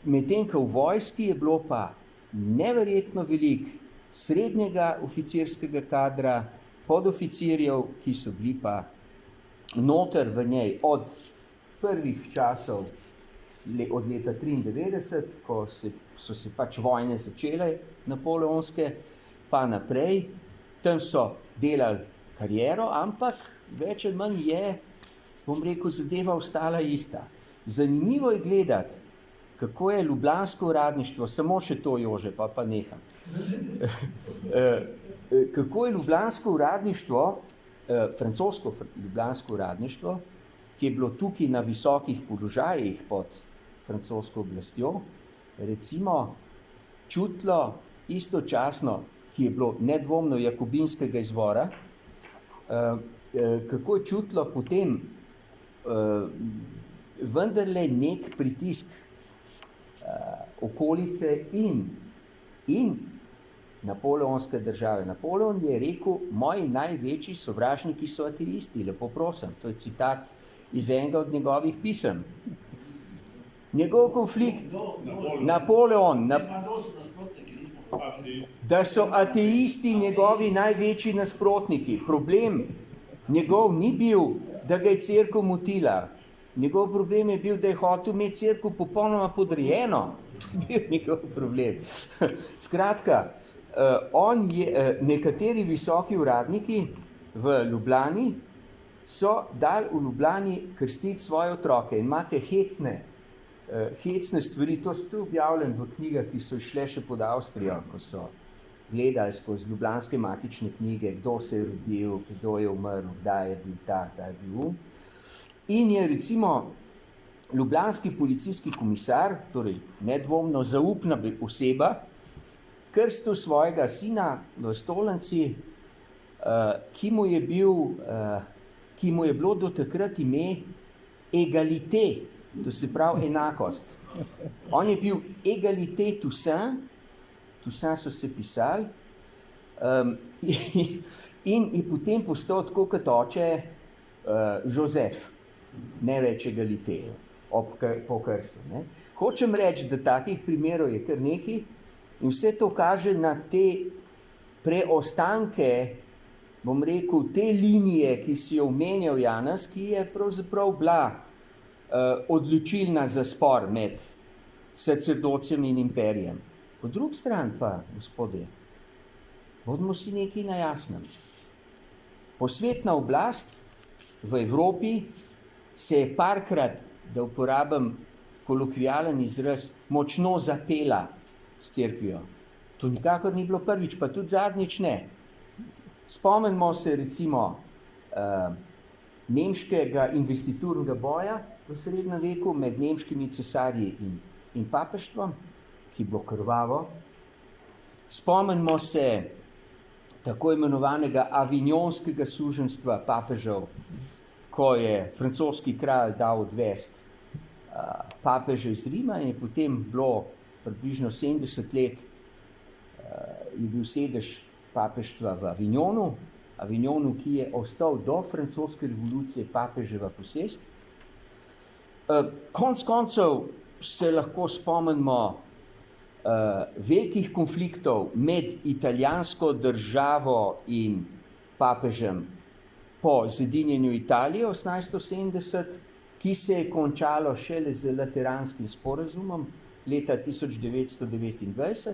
S3: medtem ko v vojski je bilo pa neverjetno veliko srednjega oficirskega kadra, podoficirjev, ki so bili pa noter v njej od prvih časov, od leta 1993, ko so se pač vojne začele napoleonske, pa naprej, tam so delali kariero, ampak več ali manj je, bom rekel, zadeva ostala ista. Zanimivo je gledati, kako je ljubljansko uradništvo, samo še to, Jože, pa neham. Kako je ljubljansko uradništvo, francosko ljubljansko uradništvo, ki je bilo tukaj na visokih položajih pod francosko oblastjo, recimo čutilo istočasno, ki je bilo nedvomno jakobinskega izvora, kako je čutilo potem vendarle nek pritisk okolice in napoleonske države. Napoleon je rekel, moji največji sovražniki so ateisti, lepo prosim, to je citat iz enega od njegovih pisem. Njegov konflikt, Napoleon, da so ateisti njegovi največji nasprotniki. Problem njegov ni bil, da ga je cerkev motila. Njegov problem je bil, da je hotel imeti cerkev popolnoma podrejeno. To je bil njegov problem. Skratka, nekateri visoki uradniki v Ljubljani so dali v Ljubljani krstiti svoje otroke in imate hecne stvari, to je objavljeno v knjigah, ki so šle še pod Avstrijo, ko so gledali skozi ljubljanske matične knjige, kdo se je rodil, kdo je umrl, kdaj je bil tak, kdaj je bil. In je recimo ljubljanski policijski komisar, torej nedvomno zaupna oseba, krstil svojega sina v Stolnici, ki mu je bilo do takrat ime Egalité, to se pravi enakost. On je bil Egalité Toussaint, Toussaint so se pisali, in je potem postal tako kot oče Jozef, ne več Egalité, po krstu. Ne. Hočem reči, da takih primerov je kar nekaj in vse to kaže na te preostanke, bom rekel, te linije, ki si jo omenjal Janez, ki je pravzaprav bila odločilna za spor med sacerdocijem in imperijem. Po drugi strani pa, gospodje, bodimo si nekaj na jasnem. Posvetna oblast v Evropi se je parkrat, da uporabim kolokvialen izraz, močno zapela s cerkvijo. To nikakor ni bilo prvič, pa tudi zadnjič ne. Spomnimo se recimo nemškega investiturnega boja v srednjem veku med nemškimi cesarji in papeštvom, ki je bilo krvavo. Spomnimo se tako imenovanega avignonskega suženjstva papežev, ko je francoski kralj dal odvesti papeža iz Rima in je potem bilo približno 70 let je bil sedež papeštva v Avignonu, ki je ostal do francoske revolucije papeževa posest. Konec koncev se lahko spomnimo velikih konfliktov med italijansko državo in papežem po zedinjenju Italije 1870, ki se je končalo šele z Lateranskim sporazumom leta 1929.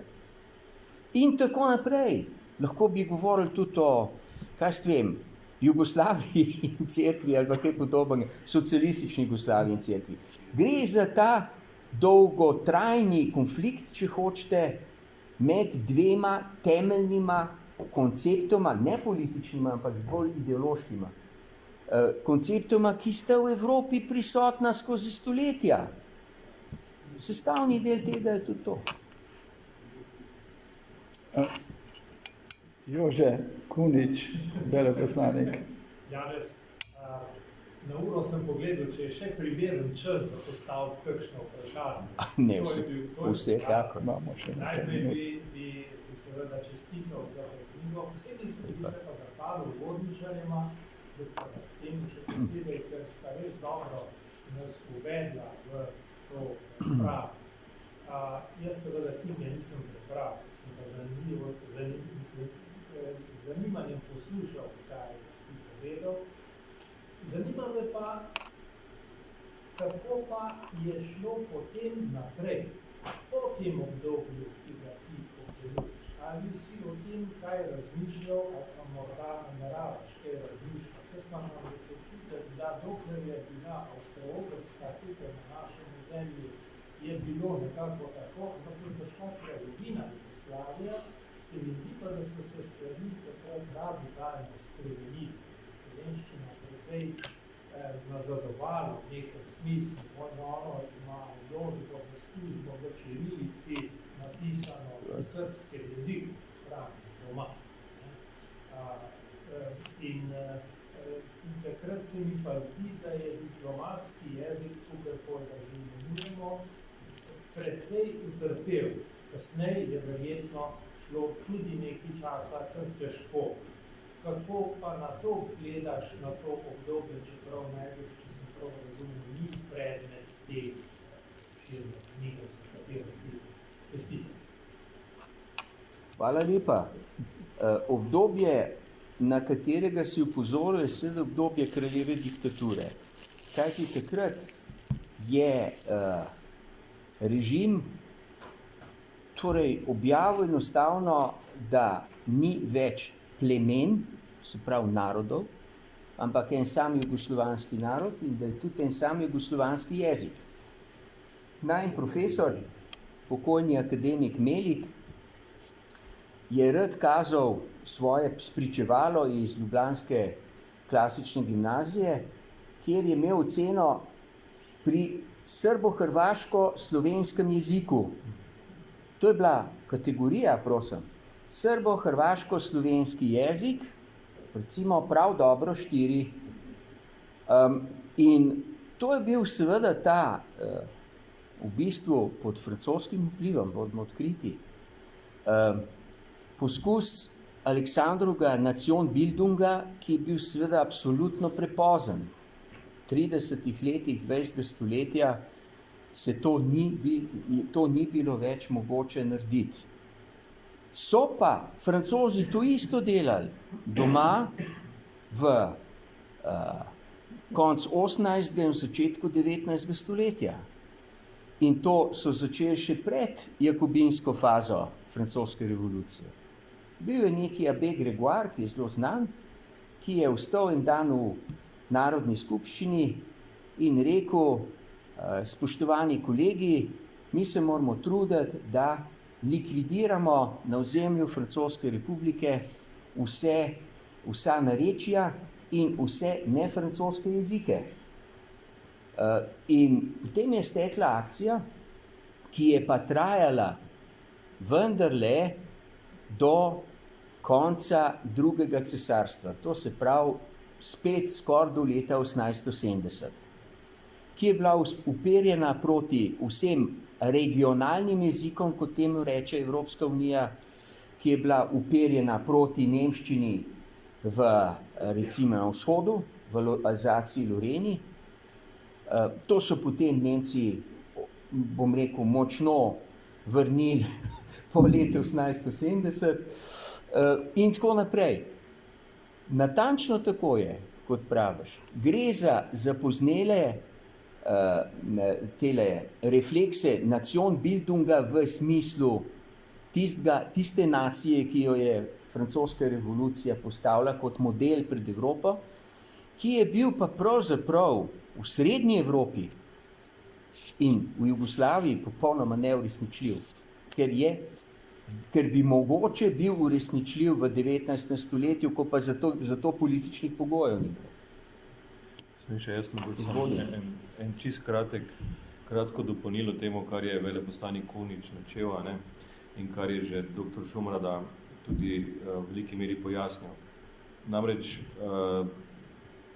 S3: In tako naprej. Lahko bi govorili tudi o, Jugoslaviji in cerkvi ali pa kaj podobnega, socialistični Jugoslaviji in cerkvi. Gre za ta dolgotrajni konflikt, če hočete, med dvema temeljnima konceptoma, ne političnima, ampak bolj ideološkima, konceptoma, ki sta v Evropi prisotna skozi stoletja. Sestavni del tega je tudi to.
S1: Jože Kunič, veleposlanik.
S7: Janez, na uro sem pogledal, če je še primeren čas za postaviti kakšno vprašanje.
S3: Ne, vsekakor.
S1: Imamo še nekaj
S7: Najprej
S1: minut.
S7: bi seveda čestital za to knjigo. Posebej bi se pa zahvalil uvodničarjema, temu še posebej, ker sta res dobro nas uvedla v to razpravo. Jaz seveda knjige nisem prebral, sem pa zanimanjem poslušal, kaj si povedal. Zanima me pa, kako pa je šlo potem naprej, po tem obdobju, ki ga ti opredeluješ. Ali si o tem kaj razmišljal, ali pa morda nameravaš kaj razmišljati. Jaz imam občutek, da dokler je bila Avstro-Ogrska tukaj na našem ozemlju, je bilo nekako tako, ampak je prišla kraljevina Jugoslavija, se mi zdi pa, da so se stvari takrat radikalno spremenili. Slovenščina precej nazadovala v nekem smislu. Ono ima vložbo za službo v čirilici napisano v srbskem jeziku, pravi doma. In takrat se mi pa zdi, da je diplomatski jezik, kakorkoli ga že imenujemo, precej utrpel. Kasneje je verjetno šlo tudi nekaj časa kar težko. Kako pa na to gledaš, na to obdobje, čeprav najbolj, če sem prav razumel, ni predmet te širne knjige, za katero ti čestitam.
S3: Hvala lepa. Obdobje, na katerega si upozoril, je seveda obdobje kraljeve diktature. Kajti takrat je režim torej objavil enostavno, da ni več plemen, se pravi narodov, ampak en sam jugoslovanski narod in da je tudi en sam jugoslovanski jezik. Najin profesor, pokojni akademik Melik, je rad kazal svoje spričevalo iz ljubljanske klasične gimnazije, kjer je imel oceno pri srbo-hrvaško-slovenskem jeziku. To je bila kategorija, prosim, srbo-hrvaško-slovenski jezik, recimo prav dobro 4. In to je bil seveda ta, v bistvu pod francoskim vplivom, bodimo odkriti, poskus Aleksandrovega nacionbildunga, ki je bil seveda absolutno prepozen. V 30 letih 20. stoletja se to ni bilo več mogoče narediti. So pa Francozi to isto delali doma v koncu 18. in začetku 19. stoletja. In to so začeli še pred jakobinsko fazo francoske revolucije. Bil je neki Abbé Grégoire, ki je zelo znan, ki je vstal en dan v narodni skupščini in rekel, spoštovani kolegi, mi se moramo truditi, da likvidiramo na ozemlju Francoske republike vsa narečja in vse nefrancoske jezike. In potem je stekla akcija, ki je pa trajala vendarle do konca drugega cesarstva, to se pravi spet skoraj do leta 1870, ki je bila uperjena proti vsem regionalnim jezikom, kot temu reče Evropska unija, ki je bila uperjena proti nemščini recimo na vzhodu, v Alzaciji, Loreni. To so potem Nemci, bom rekel, močno vrnili po letu 1870 in tako naprej. Natančno tako je, kot praviš. Gre za zapoznele tele reflekse Nationbildunga v smislu tiste nacije, ki jo je francoska revolucija postavila kot model pred Evropo, ki je bil pa pravzaprav v srednji Evropi in v Jugoslaviji popolnoma neuresničljiv, ker bi mogoče bil uresničljiv v 19. stoletju, ko pa zato političnih pogojev ni bilo.
S2: Še jaz mogoče en čist kratko dopolnilo temu, kar je veleposlanik Kunič načel, in kar je že dr. Šumrada tudi v veliki meri pojasnil. Namreč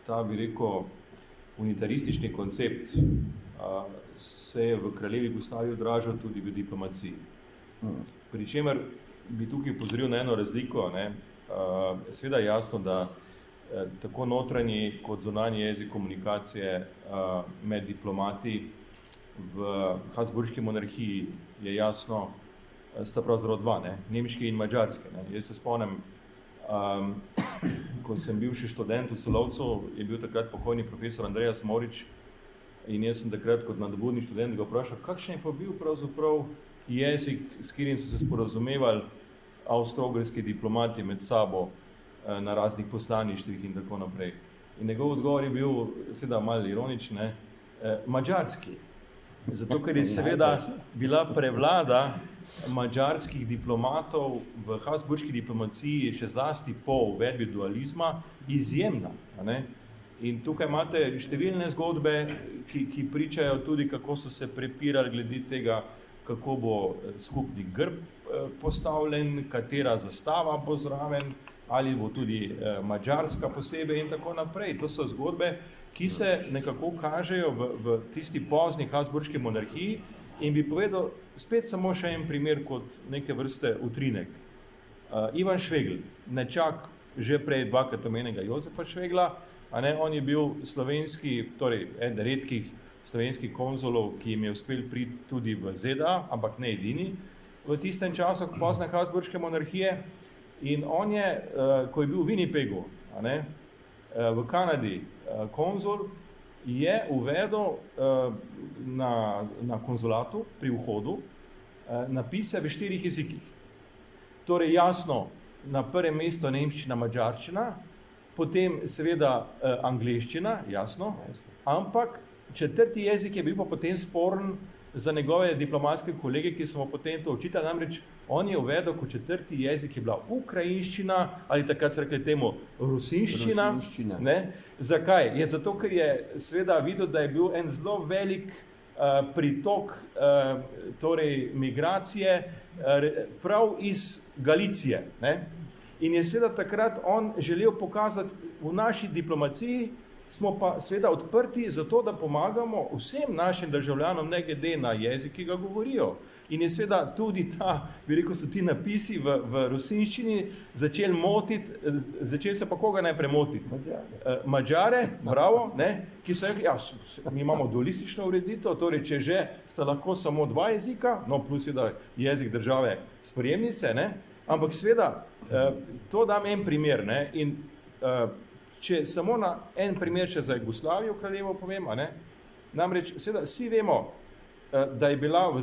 S2: ta, bi rekel, unitaristični koncept se je v kraljevi Jugoslaviji odražal tudi v diplomaciji. Pri čemer bi tukaj pozoril na eno razliko, seveda jasno, da tako notranji kot zunanji jezik komunikacije med diplomati v Habsburški monarhiji je jasno, sta pravzaprav dva, nemški in madžarski. Jaz se spomnim, ko sem bil še študent v Celovcu, je bil takrat pokojni profesor Andreas Morič in jaz sem takrat kot nadobudni študent ga vprašal, kakšen je pa bil pravzaprav jezik, s katerim so se sporazumevali avstro-ogrski diplomati med sabo na raznih poslaništvih in tako naprej. In njegov odgovor je bil, seveda malo ironičen, madžarski. Zato, ker je seveda bila prevlada madžarskih diplomatov v habsburški diplomaciji še zlasti po uvedbi dualizma izjemna. In tukaj imate številne zgodbe, ki pričajo tudi, kako so se prepirali glede tega, kako bo skupni grb postavljen, katera zastava bo zraven, ali bo tudi madžarska posebej in tako naprej. To so zgodbe, ki se nekako kažejo v tisti pozni habsburški monarhiji in bi povedal spet samo še en primer kot neke vrste utrinek. Ivan Švegl, nečak že prej dvakrat omenjenega Jozefa Švegla, on je bil slovenski, torej eden redkih slovenskih konzulov, ki jim je uspel priti tudi v ZDA, ampak ne edini, v tistem času pozne habsburške monarhije. In on je, ko je bil v Winnipegu, v Kanadi, konzul, je uvedel na konzulatu pri vhodu napise v 4 jezikih. Torej jasno, na prvem mestu nemščina, madžarščina, potem seveda angleščina, jasno, ampak 4. jezik je bil pa potem sporen za njegove diplomatske kolege, ki so mu potem to očitali, namreč on je uvedel kot 4. jezik je bila ukrajinščina ali takrat se rekli temu rusinščina. Zakaj? Je zato, ker je seveda videl, da je bil en zelo velik pritok torej migracije prav iz Galicije. In je seveda takrat on želel pokazati v naši diplomaciji, smo pa seveda odprti za to, da pomagamo vsem našim državljanom, ne glede na jezik, ki ga govorijo. In je seveda tudi so ti napisi v rusinščini začeli motiti, začeli se pa koga najprej motiti? Madžare, bravo, ki so rekli, mi imamo dualistično ureditev, torej če že sta lahko samo 2 jezika, no plus seveda jezik države sprejemnice, ampak seveda to dam en primer, in če samo na en primer še za Jugoslavijo kraljevo povem, namreč seveda vsi vemo, da je bila v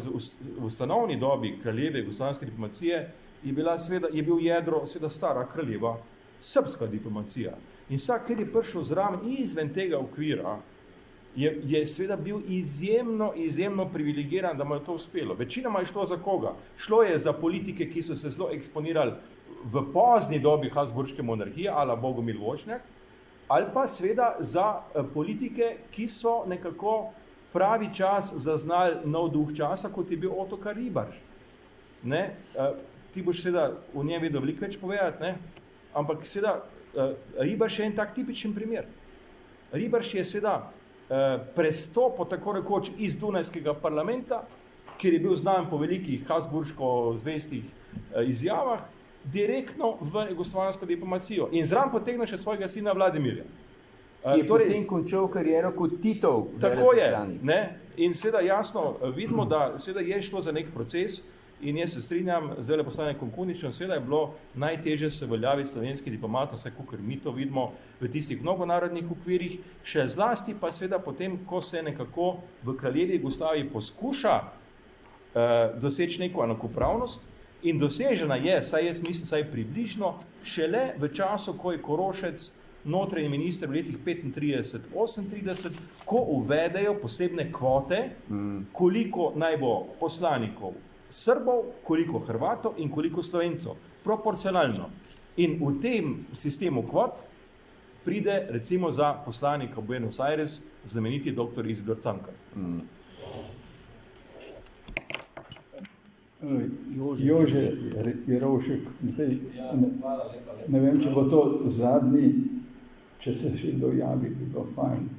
S2: ustanovni dobi kraljeve jugoslavijske diplomacije je bil jedro seveda stara kraljeva srbska diplomacija. In vsak, ker je prišel zraven izven tega okvira, je seveda bil izjemno privilegiran, da mu je to uspelo. Večinoma je šlo za koga? Šlo je za politike, ki so se zelo eksponirali v pozni dobi Habsburške monarhije, ala Bogomil Vošnjak, ali pa seveda za politike, ki so nekako pravi čas zaznali nov duh časa, kot je bil Ottokar Ribarž. Ti boš seveda v njem vedel veliko več povedati, ne? Ampak seveda Ribarž je en tak tipičen primer. Ribarž je seveda prestopil tako rekoč iz Dunajskega parlamenta, kjer je bil znan po velikih habsburško zvestih izjavah, direktno v jugoslovansko diplomacijo in zraven potegnil še svojega sina Vladimirja.
S3: Ki je potem končal kariero kot Titov
S2: Tako
S3: veleposlanik.
S2: je, ne? In seveda jasno vidimo, da seveda je šlo za nek proces in jaz se strinjam z veleposlanikom Kuničem, seveda je bilo najtežje se uveljaviti slovenski diplomat, vsaj kakor mi to vidimo v tistih mnogonarodnih okvirih, še zlasti pa seveda potem, ko se nekako v kraljevi Jugoslaviji poskuša doseči neko enakopravnost in dosežena je, saj jaz mislim, saj približno, šele v času, ko je Korošec notranji minister v letih 35-38, ko uvedejo posebne kvote, koliko naj bo poslanikov Srbov, koliko Hrvatov in koliko Slovencov. Proporcionalno. In v tem sistemu kvot pride recimo za poslanika v Buenos Aires znameniti dr. Izidor Cankar.
S1: Jože Jerovšek, zdaj, ne vem, če bo to zadnji, če se še dojavi, bi bilo fajn.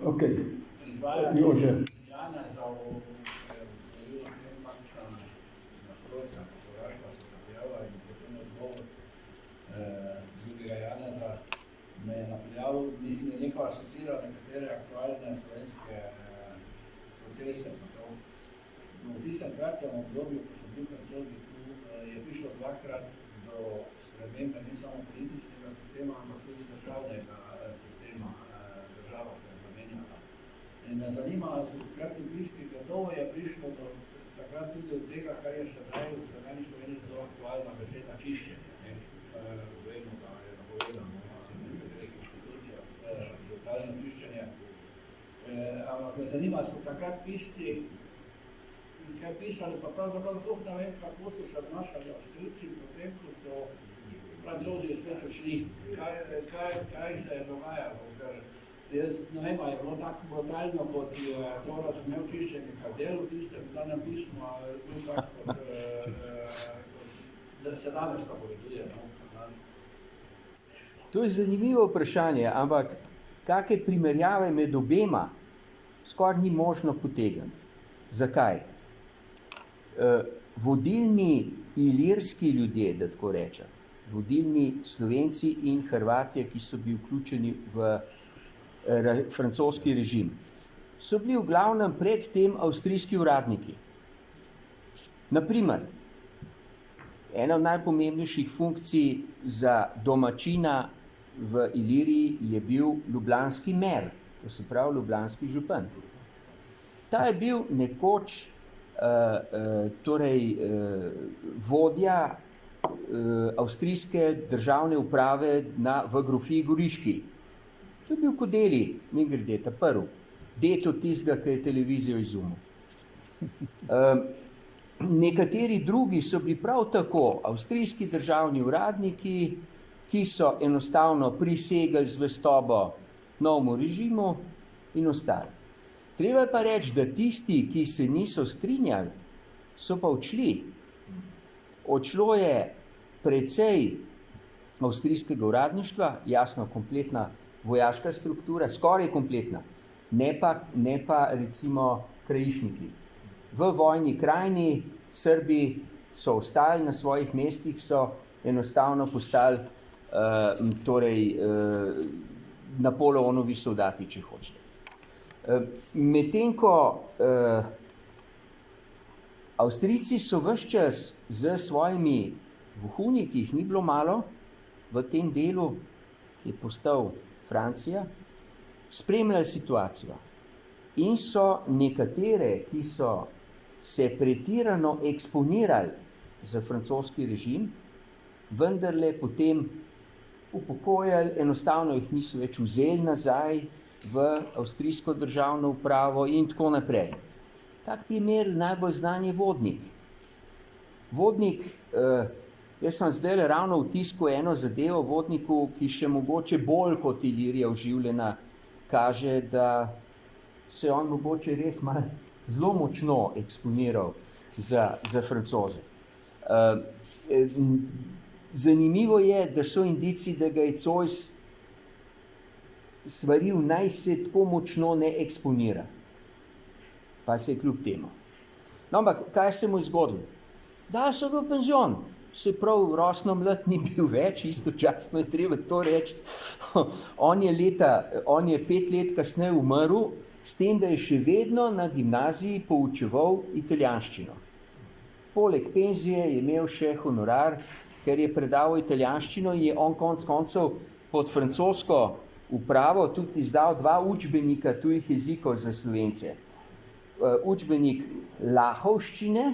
S1: Ok, Jože.
S8: Drugega Janeza me je napeljal, mislim, da neko asociira nekatere aktualne slovenske procese. V tistem kratkem obdobju, ko so bili Francozi tu, je prišlo dvakrat do spremembe ne samo političnega sistema, ampak tudi državnega sistema. Država se je zamenjala. In me zanima, so takratni pisci, gotovo je prišlo do takrat tudi od tega, kar je sedaj v sedanji Sloveniji zelo aktualna beseda čiščenje. Vemo, da je napovedano na nekaterih institucijah totalno čiščenje. Ampak me zanima, so takrat pisci kaj pisali, pa pravzaprav sploh ne vem, kako so se obnašali Avstrijci, potem, ko so Francozi spet odšli. Kaj se je dogajalo? Ker jaz ne vem, je bilo tako brutalno, kot je to razumel čiščenje Kardel v tistem znanem pismu, ali je bil tako, da se danes napoveduje.
S3: To je zanimivo vprašanje, ampak take primerjave med obema skoraj ni možno potegniti. Zakaj? Vodilni ilirski ljudje, da tako rečem, vodilni Slovenci in Hrvatje, ki so bili vključeni v francoski režim, so bili v glavnem predtem avstrijski uradniki. Naprimer, ena od najpomembnejših funkcij za domačina v Iliriji je bil ljubljanski mer, to se pravi ljubljanski župan. Ta je bil nekoč vodja avstrijske državne uprave v grofiji Goriški. To je bil Kodeli, mimogrede, ta prvi, det od tistega, ki je televizijo izumil. Nekateri drugi so bili prav tako avstrijski državni uradniki, ki so enostavno prisegli zvestobo novemu režimu in ostali. Treba je pa reči, da tisti, ki se niso strinjali, so pa odšli. Odšlo je precej avstrijskega uradništva, jasno kompletna vojaška struktura, skoraj kompletna, ne pa recimo krajišniki. V vojni krajini Srbi so ostali na svojih mestih, so enostavno postali Napoleonovi soldati, če hočete. Medtem ko Avstrijci so ves čas z svojimi vohuni, ki jih ni bilo malo v tem delu, ki je postal Francija, spremljali situacijo. In so nekatere, ki so se pretirano eksponirali za francoski režim, vendarle potem upokojili, enostavno jih niso več vzeli nazaj v avstrijsko državno upravo in tako naprej. Tak primer najbolj znan je Vodnik. Vodnik, jaz sem zdaj ravno v tisku eno zadevo v Vodniku, ki še mogoče bolj kot Ilirija Oživljena kaže, da se on mogoče res malo zelo močno eksponiral za Francoze. Zanimivo je, da so indici, da ga je Zois svaril, naj se tako močno ne eksponira. Pa se je kljub temu. No, ampak kaj se mu je zgodilo? Da so ga v penzion. Se prav, rosno mlad ni bil več, istočasno je treba to reči. On je 5 let kasneje umrl, s tem, da je še vedno na gimnaziji poučeval italijanščino. Poleg penzije je imel še honorar, ker je predaval italijanščino in je on konec koncev pod francosko upravo tudi izdal 2 učbenika tujih jezikov za Slovence. Učbenik lahovščine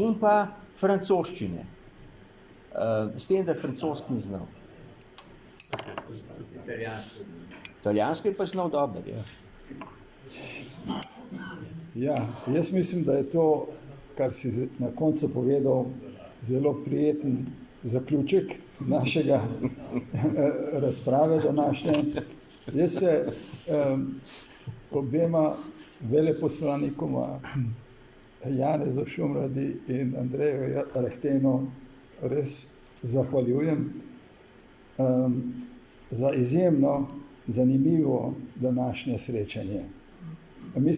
S3: in pa francoščine. S tem, da francoski ni znal. Italijanski je pa znal dobro, ja.
S1: Ja, jaz mislim, da je to, kar si na koncu povedal, zelo prijeten zaključek našega razprave današnje. Jaz se obema veleposlanikoma, Janezu Šumradi in Andreju Rehtenu, res zahvaljujem za izjemno zanimivo današnje srečanje.